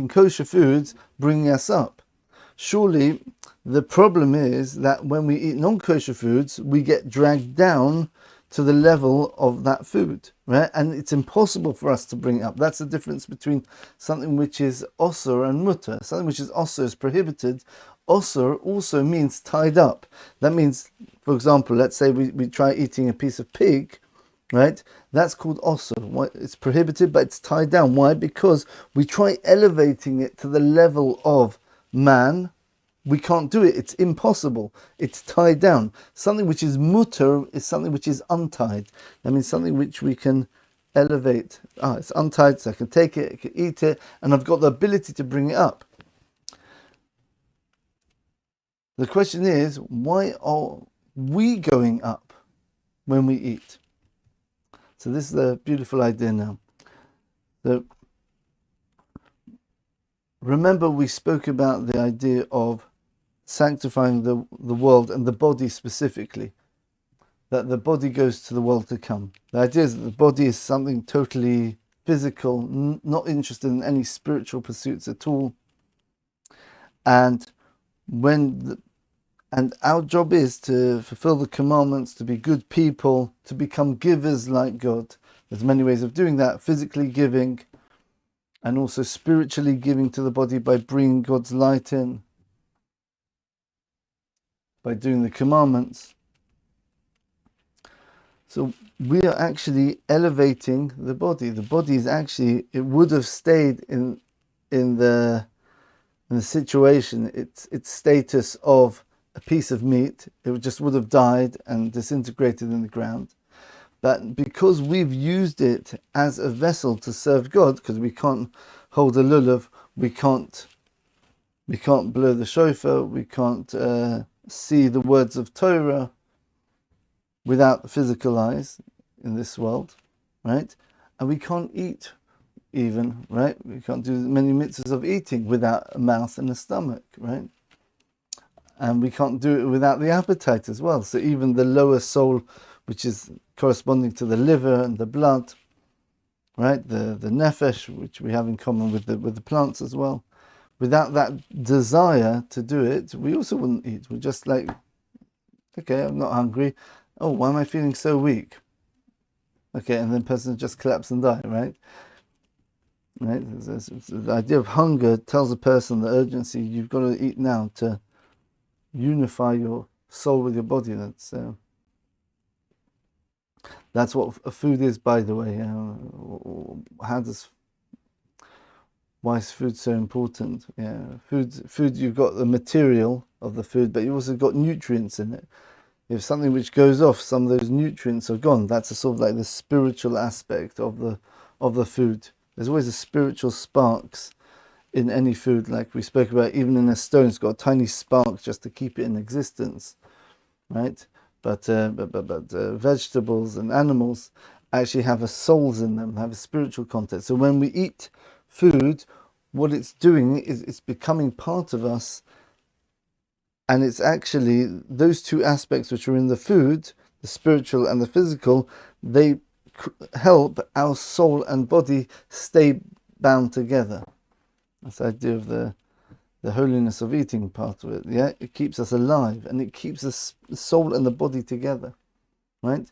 kosher foods bringing us up? Surely the problem is that when we eat non-kosher foods, we get dragged down to the level of that food, right? And it's impossible for us to bring it up. That's the difference between something which is osur and mutter. Something which is osur is prohibited. Osur also means tied up. That means, for example, let's say we try eating a piece of pig, right? That's called osur. It's prohibited, but it's tied down. Why? Because we try elevating it to the level of man. We can't do it. It's impossible. It's tied down. Something which is mutter is something which is untied. That means something which we can elevate. It's untied, so I can take it, I can eat it, and I've got the ability to bring it up. The question is, why are we going up when we eat? So this is a beautiful idea now. So remember we spoke about the idea of sanctifying the world and the body specifically, that the body goes to the world to come. The idea is that the body is something totally physical, not interested in any spiritual pursuits at all. And our job is to fulfill the commandments, to be good people, to become givers like God. There's many ways of doing that, physically giving and also spiritually giving to the body by bringing God's light in, by doing the commandments. So we are actually elevating the body. The body is actually, it would have stayed in the situation, its status of a piece of meat, it just would have died and disintegrated in the ground. But because we've used it as a vessel to serve God, because we can't hold a lulav, we can't blow the shofar, we can't see the words of Torah without the physical eyes in this world, right? And we can't eat even, right? We can't do many mitzvahs of eating without a mouth and a stomach, right? And we can't do it without the appetite as well. So even the lower soul, which is corresponding to the liver and the blood, right? The nefesh, which we have in common with the plants as well. Without that desire to do it, we also wouldn't eat. We're just like, okay, I'm not hungry. Oh, why am I feeling so weak? Okay, and then the person just collapse and die, right? Right? The idea of hunger tells a person the urgency. You've got to eat now to unify your soul with your body. That's what food is, by the way. Why is food so important? Yeah, food. You've got the material of the food, but you've also got nutrients in it. If something which goes off, some of those nutrients are gone. That's a sort of like the spiritual aspect of the food. There's always a spiritual sparks in any food, like we spoke about. Even in a stone, it's got a tiny spark just to keep it in existence, right? But vegetables and animals actually have souls in them, have a spiritual content. So when we eat food, what it's doing is it's becoming part of us. And it's actually those two aspects which are in the food, the spiritual and the physical, they help our soul and body stay bound together. That's the idea of the holiness of eating part of it. Yeah, it keeps us alive and it keeps the soul and the body together, right?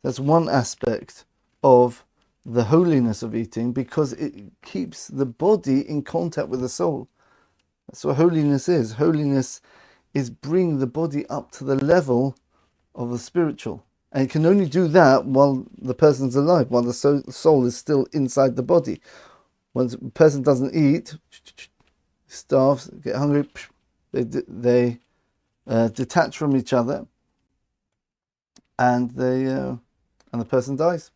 That's one aspect of the holiness of eating, because it keeps the body in contact with the soul. That's what holiness is. Holiness is bring the body up to the level of the spiritual. And it can only do that while the person's alive, while the soul is still inside the body. Once a person doesn't eat, starves, get hungry, they detach from each other, and the person dies.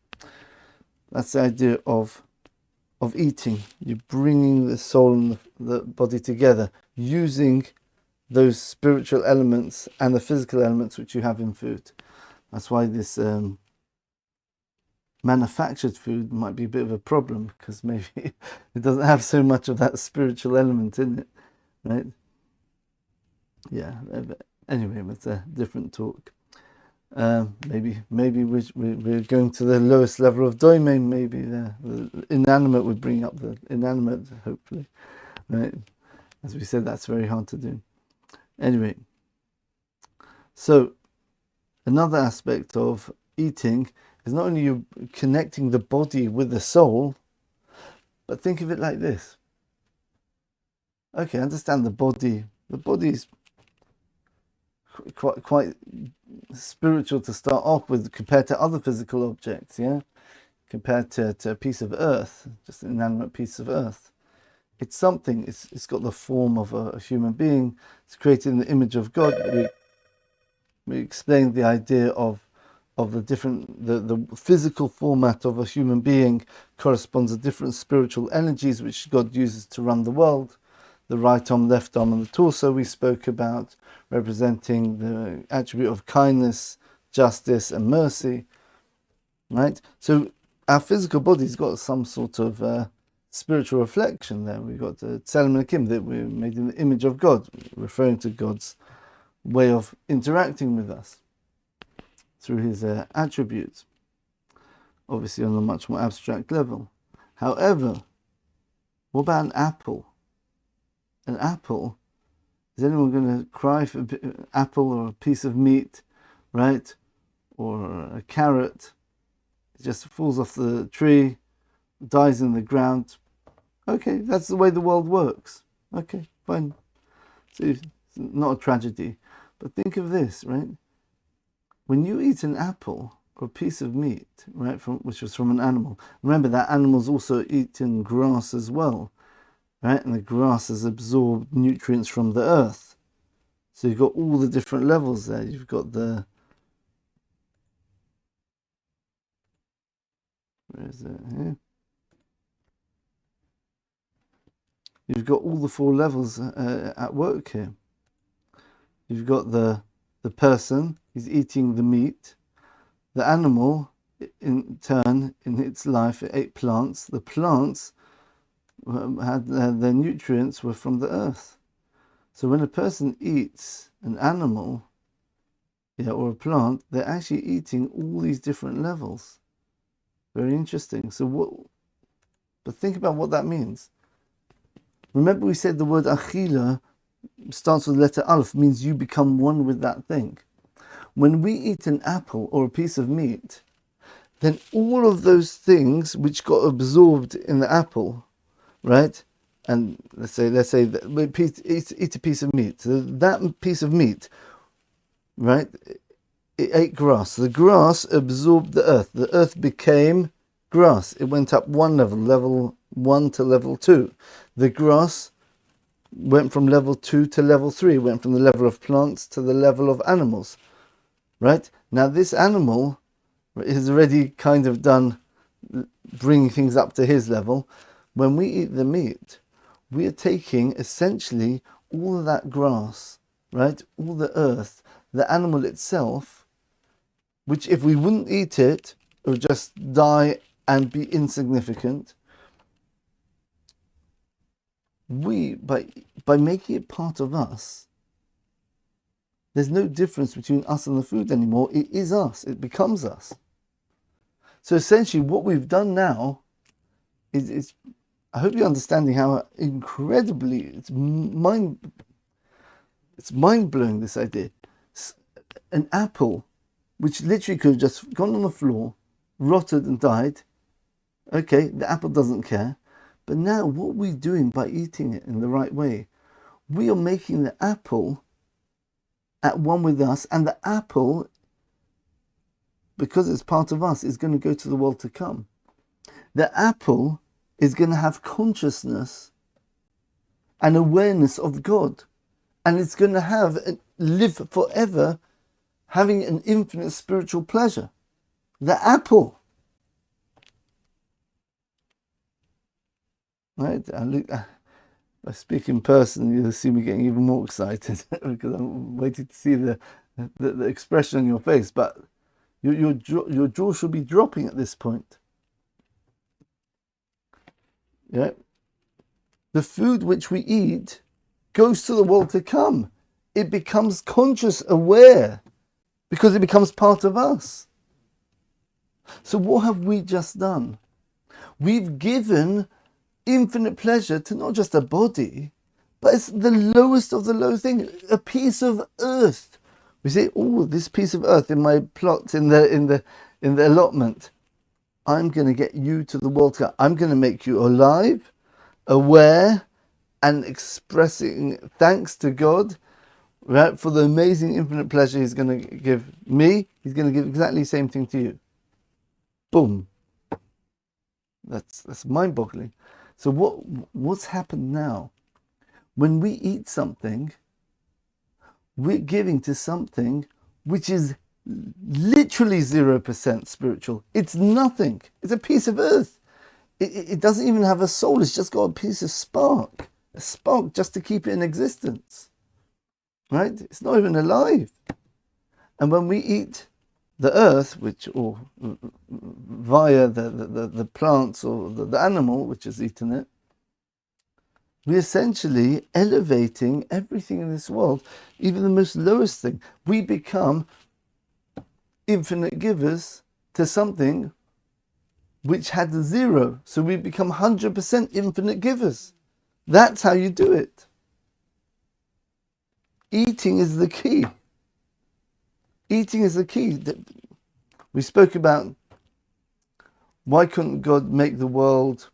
That's the idea of eating. You're bringing the soul and the body together, using those spiritual elements and the physical elements which you have in food. That's why this manufactured food might be a bit of a problem, because maybe it doesn't have so much of that spiritual element in it, right? Yeah. Anyway, it's a different talk. Maybe we're going to the lowest level of domain. Maybe the inanimate would bring up the inanimate, hopefully, right? As we said, that's very hard to do. Anyway, so another aspect of eating is not only you connecting the body with the soul, but think of it like this. Okay, understand the body. The body is quite spiritual to start off with compared to other physical objects, yeah? Compared to a piece of earth, just an inanimate piece of earth. It's something, it's got the form of a human being. It's created in the image of God. We explained the idea of the physical format of a human being corresponds to different spiritual energies which God uses to run the world. The right arm, left arm, and the torso we spoke about, representing the attribute of kindness, justice, and mercy. Right? So our physical body's got some sort of spiritual reflection there. We've got the Tzelem Elokim, that we're made in the image of God, referring to God's way of interacting with us through his attributes, obviously on a much more abstract level. However, what about an apple? An apple, is anyone going to cry for an apple or a piece of meat, right? Or a carrot? It just falls off the tree, dies in the ground. Okay, that's the way the world works. Okay, fine. So it's not a tragedy. But think of this, right? When you eat an apple or a piece of meat, right, which was from an animal, remember that animals also eating grass as well, right? And the grass has absorbed nutrients from the earth. So you've got all the different levels there. You've got the... Where is it? Here. You've got all the 4 levels at work here. You've got the person, he's eating the meat. The animal, in turn, in its life, it ate plants. The plants had their nutrients were from the earth. So when a person eats an animal, or a plant, they're actually eating all these different levels. Very interesting. But think about what that means. Remember we said the word Achilah starts with the letter Aleph, means you become one with that thing. When we eat an apple or a piece of meat, then all of those things which got absorbed in the apple, right? And let's say that we eat a piece of meat. So that piece of meat, right? It ate grass. The grass absorbed the earth. The earth became grass. It went up one level 1 to level 2. The grass went from level 2 to level 3. It went from the level of plants to the level of animals. Right? Now this animal is already kind of done bringing things up to his level. When we eat the meat, we are taking essentially all of that grass, right? All the earth, the animal itself, which if we wouldn't eat it, it would just die and be insignificant. We, by making it part of us, there's no difference between us and the food anymore. It is us. It becomes us. So essentially what we've done now is I hope you're understanding how incredibly it's mind-blowing, this idea. An apple, which literally could have just gone on the floor, rotted and died. Okay, the apple doesn't care. But now what we're doing by eating it in the right way, we are making the apple at one with us, and the apple, because it's part of us, is going to go to the world to come. The apple is going to have consciousness and awareness of God, and it's going to live forever having an infinite spiritual pleasure. The apple. Right? I speak in person, you'll see me getting even more excited because I'm waiting to see the expression on your face. But your jaw should be dropping at this point. Yeah, the food which we eat goes to the world to come. It becomes conscious, aware, because it becomes part of us. So what have we just done? We've given infinite pleasure to not just a body, but it's the lowest of the low thing, a piece of earth. We say, oh, this piece of earth in my plot in the allotment, I'm going to get you to the world. I'm going to make you alive, aware, and expressing thanks to God, right, for the amazing infinite pleasure He's going to give me. He's going to give exactly the same thing to you. Boom. That's mind-boggling. So what's happened now? When we eat something, we're giving to something which is literally 0% spiritual. It's nothing. It's a piece of earth. It doesn't even have a soul. It's just got a piece of spark. A spark just to keep it in existence. Right? It's not even alive. And when we eat the earth, or via the plants or the animal which has eaten it, we're essentially elevating everything in this world, even the most lowest thing. We become infinite givers to something which had a 0. So we become 100% infinite givers. That's how you do it. Eating is the key. Eating is the key. We spoke about why couldn't God make the world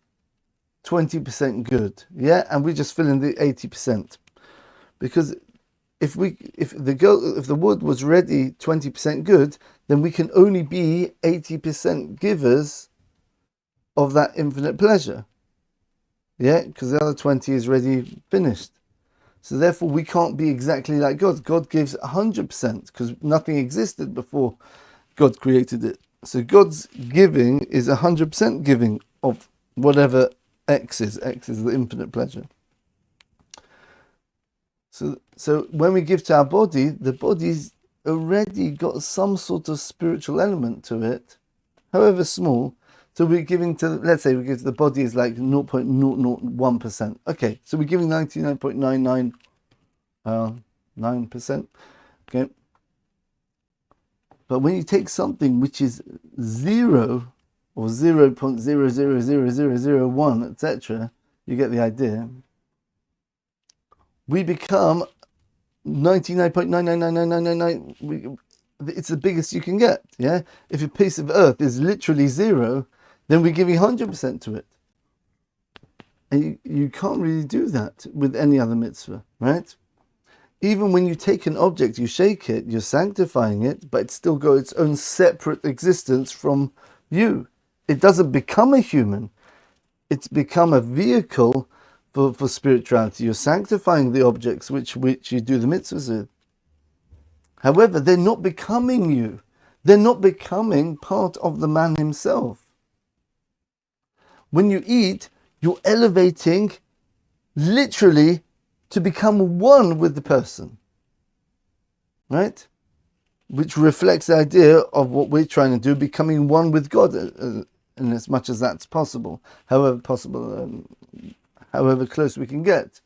20% good? Yeah, and we just fill in the 80%. Because if the wood was ready 20% good, then we can only be 80% givers of that infinite pleasure. Yeah, because the other 20 is ready finished. So therefore we can't be exactly like God. God gives 100% because nothing existed before God created it. So God's giving is 100% giving of whatever X is. X is the infinite pleasure. So when we give to our body, the body's already got some sort of spiritual element to it, however small. So we're giving to, let's say we give to the body is like 0.001%. Okay, so we're giving 99.999%. Okay. But when you take something which is 0 or 0.000001, etc., you get the idea. We become 99.9999999. It's the biggest you can get. Yeah. If a piece of earth is literally 0, then we're giving 100% to it. And you can't really do that with any other mitzvah, right? Even when you take an object, you shake it, you're sanctifying it, but it's still got its own separate existence from you. It doesn't become a human. It's become a vehicle for spirituality. You're sanctifying the objects which you do the mitzvahs with. However, they're not becoming you. They're not becoming part of the man himself. When you eat, you're elevating literally to become one with the person, right? Which reflects the idea of what we're trying to do, becoming one with God, in as much as that's possible, however close we can get.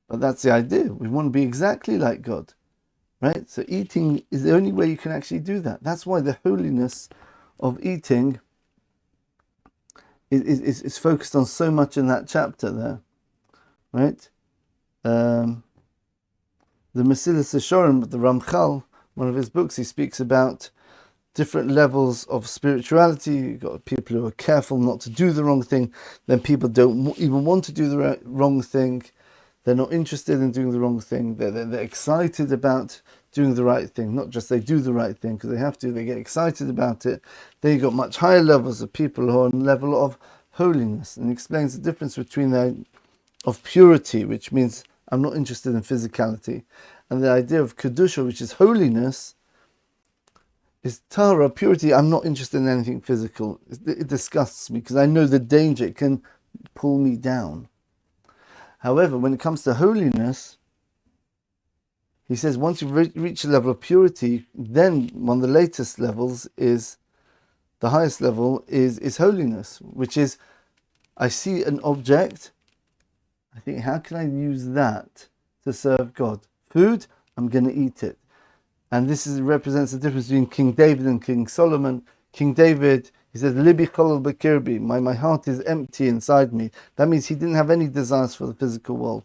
But that's the idea. We want to be exactly like God, right? So eating is the only way you can actually do that. That's why the holiness of eating is focused on so much in that chapter there, right? The Mesilas Yesharim, the Ramchal, one of his books, he speaks about different levels of spirituality. You've got people who are careful not to do the wrong thing, then people don't even want to do the wrong thing. They're not interested in doing the wrong thing. They're excited about doing the right thing. Not just they do the right thing because they have to, they get excited about it. Then you've got much higher levels of people who are on the level of holiness. And he explains the difference between the of purity, which means I'm not interested in physicality, and the idea of kedusha, which is holiness, is Torah, purity. I'm not interested in anything physical. It disgusts me because I know the danger it can pull me down. However, when it comes to holiness, he says once you reach a level of purity, then one of the latest levels is, the highest level is holiness, which is, I see an object, I think, how can I use that to serve God? Food, I'm going to eat it. And this represents the difference between King David and King Solomon. King David, he says, Libi cholol b'kirbi, my heart is empty inside me. That means he didn't have any desires for the physical world,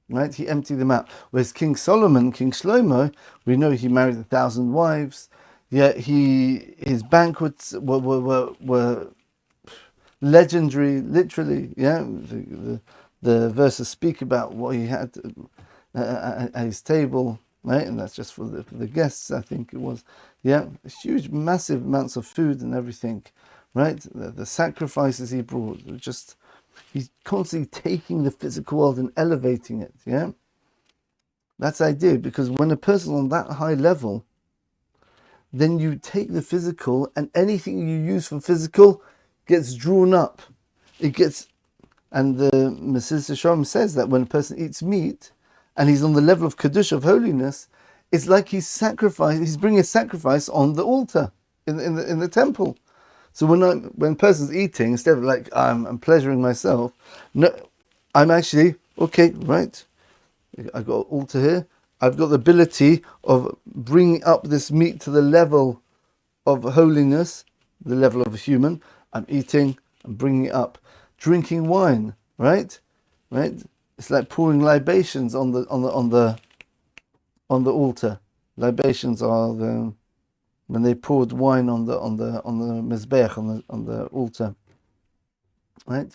right? He emptied them out. Whereas King Solomon, King Shlomo, we know he married 1,000 wives, yet his banquets were legendary, literally, yeah. The verses speak about what he had at his table, right? And that's just for the guests, I think it was. Yeah, huge, massive amounts of food and everything, right? The sacrifices he brought, he's constantly taking the physical world and elevating it, yeah? That's the idea, because when a person's on that high level, then you take the physical and anything you use for physical gets drawn up. And the Mesilas Yesharim says that when a person eats meat and he's on the level of kedusha, of holiness, it's like he's bringing a sacrifice on the altar in the temple. So when a person's eating, instead of like I'm pleasuring myself, no, I'm actually okay, right? I've got an altar here. I've got the ability of bringing up this meat to the level of holiness, the level of a human. I'm eating. I'm bringing it up. Drinking wine, right? It's like pouring libations on the altar. Libations are when they poured wine on the mizbeach, on the altar, right?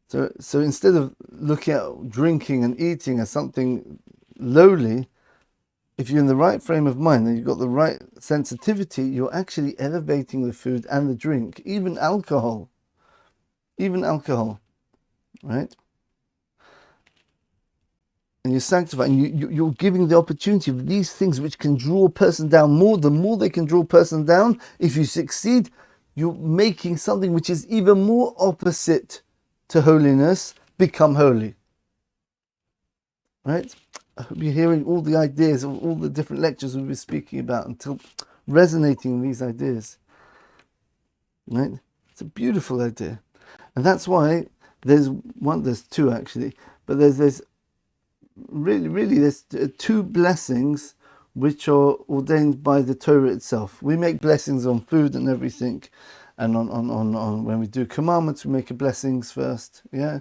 So instead of looking at drinking and eating as something lowly, if you're in the right frame of mind and you've got the right sensitivity, you're actually elevating the food and the drink, even alcohol, right? and you're sanctifying, you're giving the opportunity of these things which can draw a person down more. The more they can draw a person down, if you succeed, you're making something which is even more opposite to holiness become holy. Right? I hope you're hearing all the ideas of all the different lectures we've been speaking about until resonating in these ideas. Right? It's a beautiful idea. And that's why there's two actually, but there's two blessings which are ordained by the Torah itself. We make blessings on food and everything, and on when we do commandments, we make blessings first. Yeah.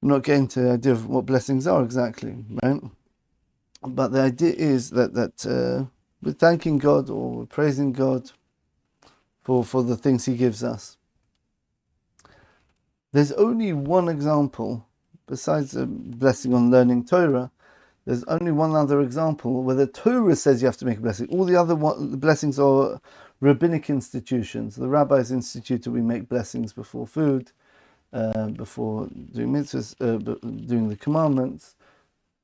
I'm not getting to the idea of what blessings are exactly, right? But the idea is that we're thanking God or we're praising God for the things He gives us. There's only one example, besides the blessing on learning Torah, there's only one other example where the Torah says you have to make a blessing. All the other blessings are rabbinic institutions. The rabbis instituted we make blessings before food, before doing mitzvahs, doing the commandments,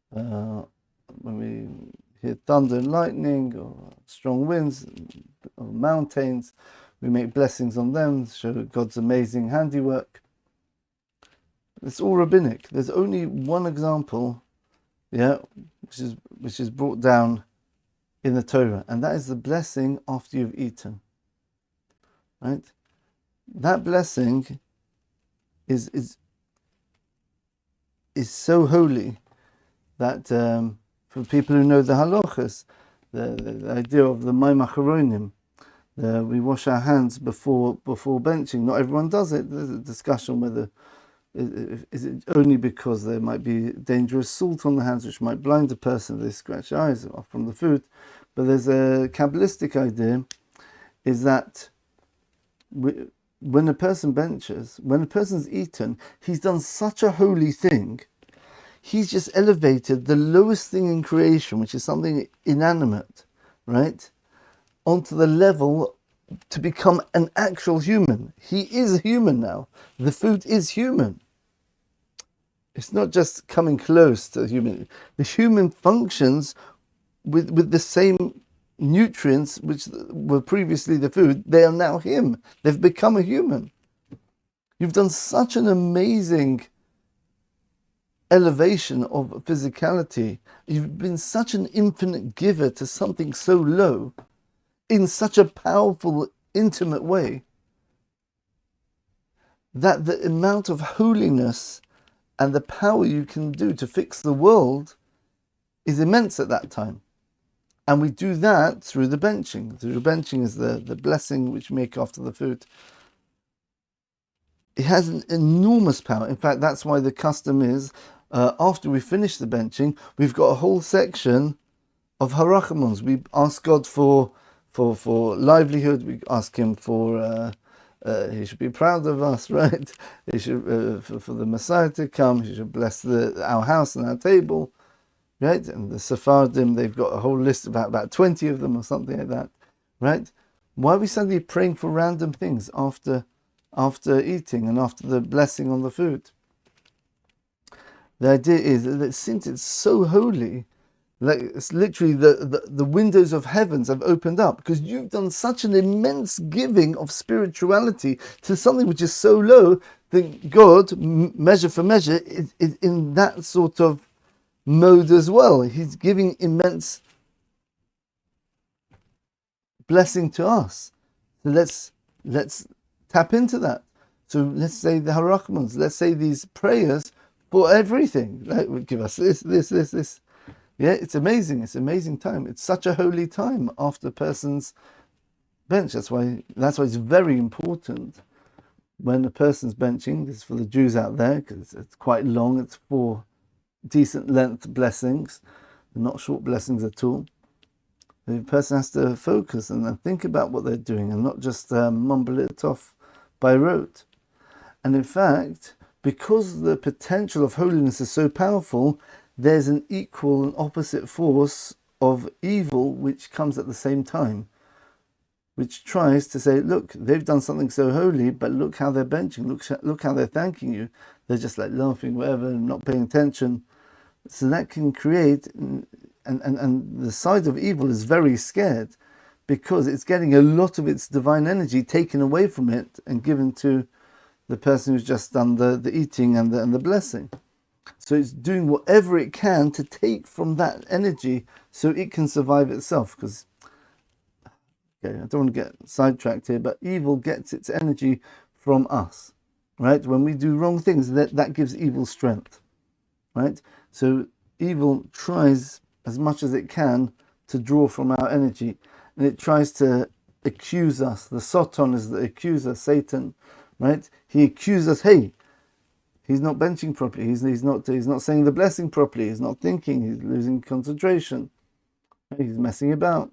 when we hear thunder and lightning, or strong winds, or mountains, we make blessings on them, show God's amazing handiwork. It's all rabbinic. There's only one example, which is brought down in the Torah, and that is the blessing after you've eaten. Right? That blessing is so holy that for people who know the halachas, the idea of the mayim achronim, we wash our hands before benching. Not everyone does it. There's a discussion whether is it only because there might be dangerous salt on the hands which might blind a person if they scratch their eyes off from the food. But there's a Kabbalistic idea, is that when a person benches, when a person's eaten, he's done such a holy thing, he's just elevated the lowest thing in creation, which is something inanimate, right, onto the level to become an actual human. He is a human now. The food is human. It's not just coming close to human. The human functions with the same nutrients which were previously the food. They are now him. They've become a human. You've done such an amazing elevation of physicality. You've been such an infinite giver to something so low in such a powerful, intimate way that the amount of holiness and the power you can do to fix the world is immense at that time. And we do that through the benching. The benching is the blessing which we make after the food. It has an enormous power. In fact, that's why the custom is, after we finish the benching, we've got a whole section of harachamons. We ask God for livelihood. We ask Him for He should be proud of us, right? He should for the Messiah to come. He should bless our house and our table, right? And the Sephardim, they've got a whole list about 20 of them or something like that, right? Why are we suddenly praying for random things after eating and after the blessing on the food? The idea is that since it's so holy, like it's literally the windows of heavens have opened up, because you've done such an immense giving of spirituality to something which is so low that God, measure for measure, is in that sort of mode as well. He's giving immense blessing to us. So let's tap into that. So let's say the harachmans, let's say these prayers for everything. Like, give us this. Yeah, it's amazing. It's an amazing time. It's such a holy time after a person's bench. That's why it's very important when a person's benching. This is for the Jews out there, because it's quite long. It's 4 decent length blessings, not short blessings at all. The person has to focus and then think about what they're doing and not just mumble it off by rote. And in fact, because the potential of holiness is so powerful, there's an equal and opposite force of evil which comes at the same time, which tries to say, look, they've done something so holy, but look how they're benching, look how they're thanking you. They're just like laughing, whatever, and not paying attention. So that can create, and the side of evil is very scared, because it's getting a lot of its divine energy taken away from it and given to the person who's just done the eating and the blessing. So it's doing whatever it can to take from that energy so it can survive itself. Because, okay, I don't want to get sidetracked here, but evil gets its energy from us, right? When we do wrong things, that gives evil strength, right? So evil tries as much as it can to draw from our energy, and it tries to accuse us. The Satan is the accuser, Satan, right? He accuses us, hey, he's not benching properly. He's not saying the blessing properly. He's not thinking. He's losing concentration. He's messing about.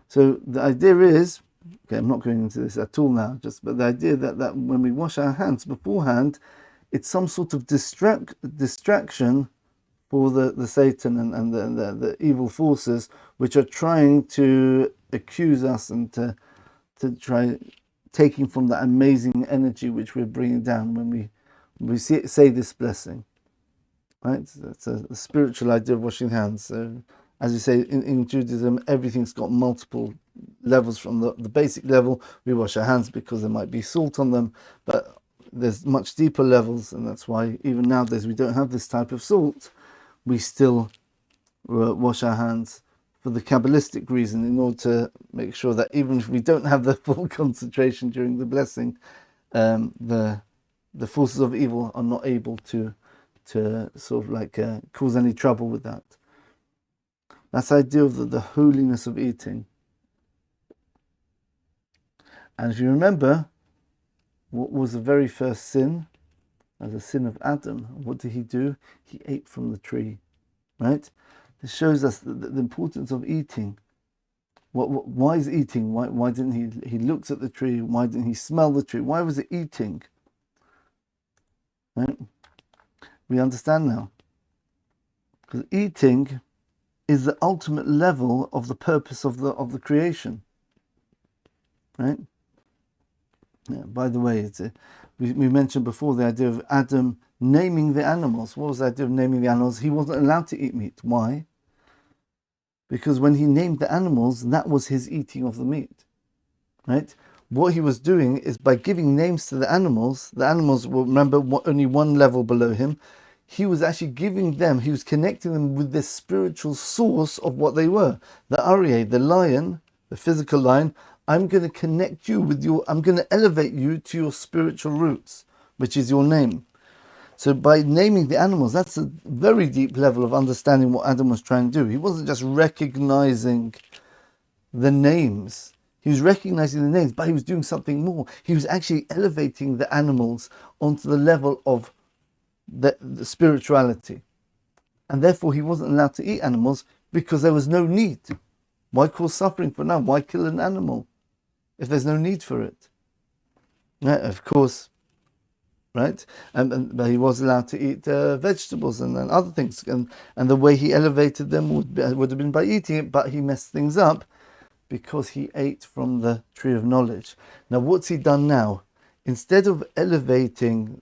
So the idea is, okay, I'm not going into this at all now. But the idea that when we wash our hands beforehand, it's some sort of distraction for the Satan and the evil forces which are trying to accuse us and to try taking from that amazing energy which we're bringing down when we say this blessing, right? That's a spiritual idea of washing hands. So, as we say in Judaism, everything's got multiple levels. From the basic level, we wash our hands because there might be salt on them, but there's much deeper levels, and that's why even nowadays we don't have this type of salt. We still wash our hands for the Kabbalistic reason, in order to make sure that even if we don't have the full concentration during the blessing, the forces of evil are not able to sort of like cause any trouble with that. That's the idea of the holiness of eating. And if you remember, what was the very first sin? The sin of Adam. What did he do? He ate from the tree, right? This shows us the importance of eating. Why is eating? Why didn't he looked at the tree? Why didn't he smell the tree? Why was it eating? Right? We understand now. Because eating is the ultimate level of the purpose of the creation. Right? Yeah, by the way, we mentioned before the idea of Adam naming the animals. What was the idea of naming the animals? He wasn't allowed to eat meat. Why? Because when he named the animals, that was his eating of the meat. Right? What he was doing is, by giving names to the animals were, remember, only one level below him. He was actually giving them, he was connecting them with this spiritual source of what they were. The Aryeh, the lion, the physical lion, I'm going to connect you with I'm going to elevate you to your spiritual roots, which is your name. So by naming the animals, that's a very deep level of understanding what Adam was trying to do. He wasn't just recognizing the names. He was recognizing the names, but he was doing something more. He was actually elevating the animals onto the level of the spirituality. And therefore he wasn't allowed to eat animals because there was no need. Why cause suffering for now? Why kill an animal if there's no need for it? Yeah, of course, right? But he was allowed to eat vegetables and other things, and the way he elevated them would have been by eating it, but he messed things up because he ate from the tree of knowledge. Now, what's he done now? Instead of elevating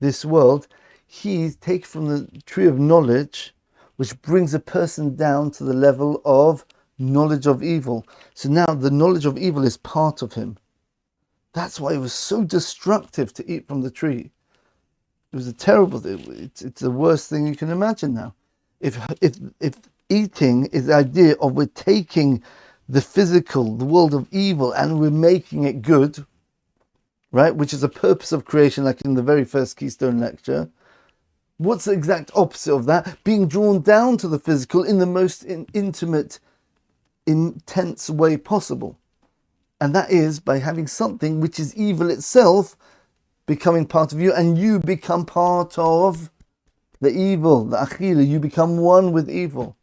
this world, he's taken from the tree of knowledge, which brings a person down to the level of knowledge of evil. So now the knowledge of evil is part of him. That's why it was so destructive to eat from the tree. It was a terrible thing. It's the worst thing you can imagine now. If eating is the idea of we're taking the physical, the world of evil, and we're making it good, right? Which is the purpose of creation, like in the very first Keystone lecture. What's the exact opposite of that? Being drawn down to the physical in the most intimate, intense way possible. And that is by having something which is evil itself becoming part of you, and you become part of the evil, the achiliah. You become one with evil.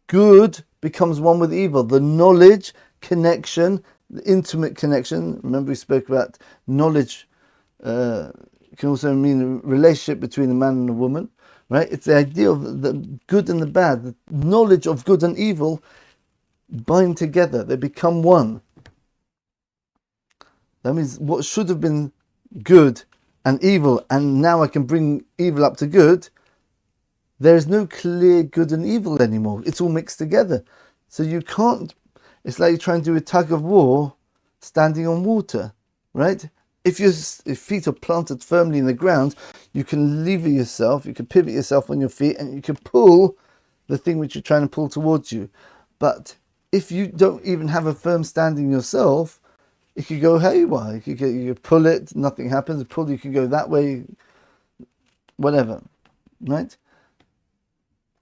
Good becomes one with evil. The knowledge connection, the intimate connection. Remember we spoke about knowledge can also mean a relationship between a man and a woman, right? It's the idea of the good and the bad. The knowledge of good and evil bind together. They become one. That means what should have been good and evil, and now I can bring evil up to good, there is no clear good and evil anymore. It's all mixed together. So you can't, it's like you're trying to do a tug of war standing on water, right? If your feet are planted firmly in the ground, you can lever yourself, you can pivot yourself on your feet, and you can pull the thing which you're trying to pull towards you. But if you don't even have a firm standing yourself, it could go haywire. You could pull it, nothing happens. Pull, you can go that way, whatever, right?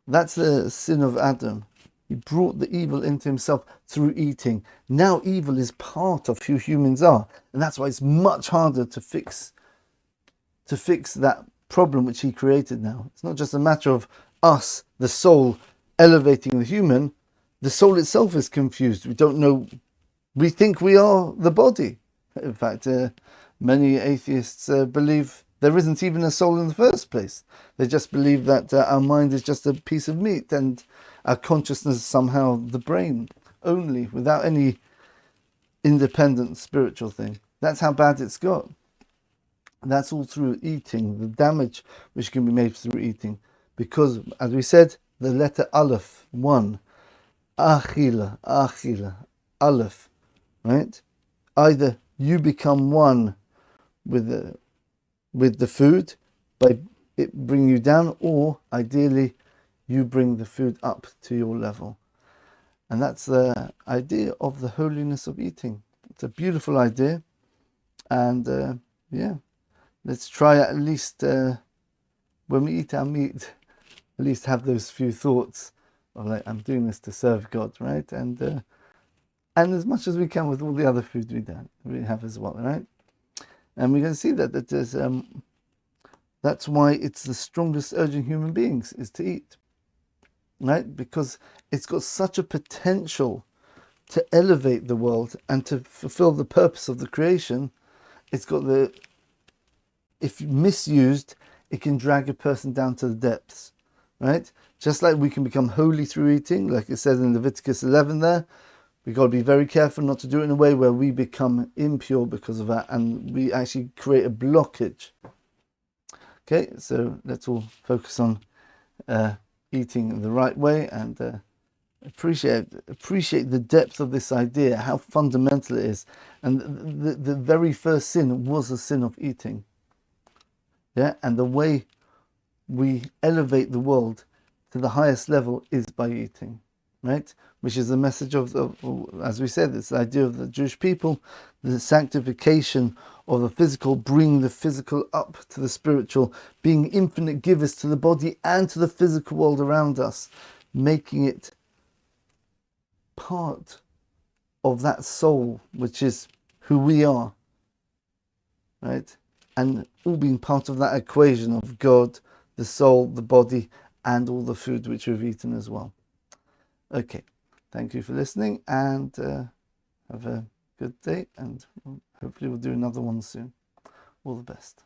That's the sin of Adam. He brought the evil into himself through eating. Now evil is part of who humans are, and that's why it's much harder to fix that problem which he created. Now it's not just a matter of us, the soul, elevating the human. The soul itself is confused. We don't know. We think we are the body. In fact, many atheists believe there isn't even a soul in the first place. They just believe that our mind is just a piece of meat and our consciousness is somehow the brain only, without any independent spiritual thing. That's how bad it's got. That's all through eating, the damage which can be made through eating. Because, as we said, the letter Aleph, one, Achilah, Aleph, right? Either you become one with the food by it bringing you down, or ideally you bring the food up to your level. And that's the idea of the holiness of eating. It's a beautiful idea, and let's try at least when we eat our meat, at least have those few thoughts of like, I'm doing this to serve God, right? And as much as we can with all the other food we have as well, right? And we're going to see that there's that's why it's the strongest urge in human beings is to eat, right? Because it's got such a potential to elevate the world and to fulfill the purpose of the creation. It's got if misused, it can drag a person down to the depths, right? Just like we can become holy through eating, like it says in Leviticus 11 there, we've got to be very careful not to do it in a way where we become impure because of that and we actually create a blockage. Okay, so let's all focus on eating the right way and appreciate the depth of this idea, how fundamental it is. And the very first sin was a sin of eating. Yeah, and the way we elevate the world to the highest level is by eating, right? Which is the message of as we said, this idea of the Jewish people, the sanctification of the physical, bring the physical up to the spiritual, being infinite givers to the body and to the physical world around us, making it part of that soul, which is who we are, right? And all being part of that equation of God, the soul, the body, and all the food which we've eaten as well. Okay, thank you for listening, and have a good day, and hopefully we'll do another one soon. All the best.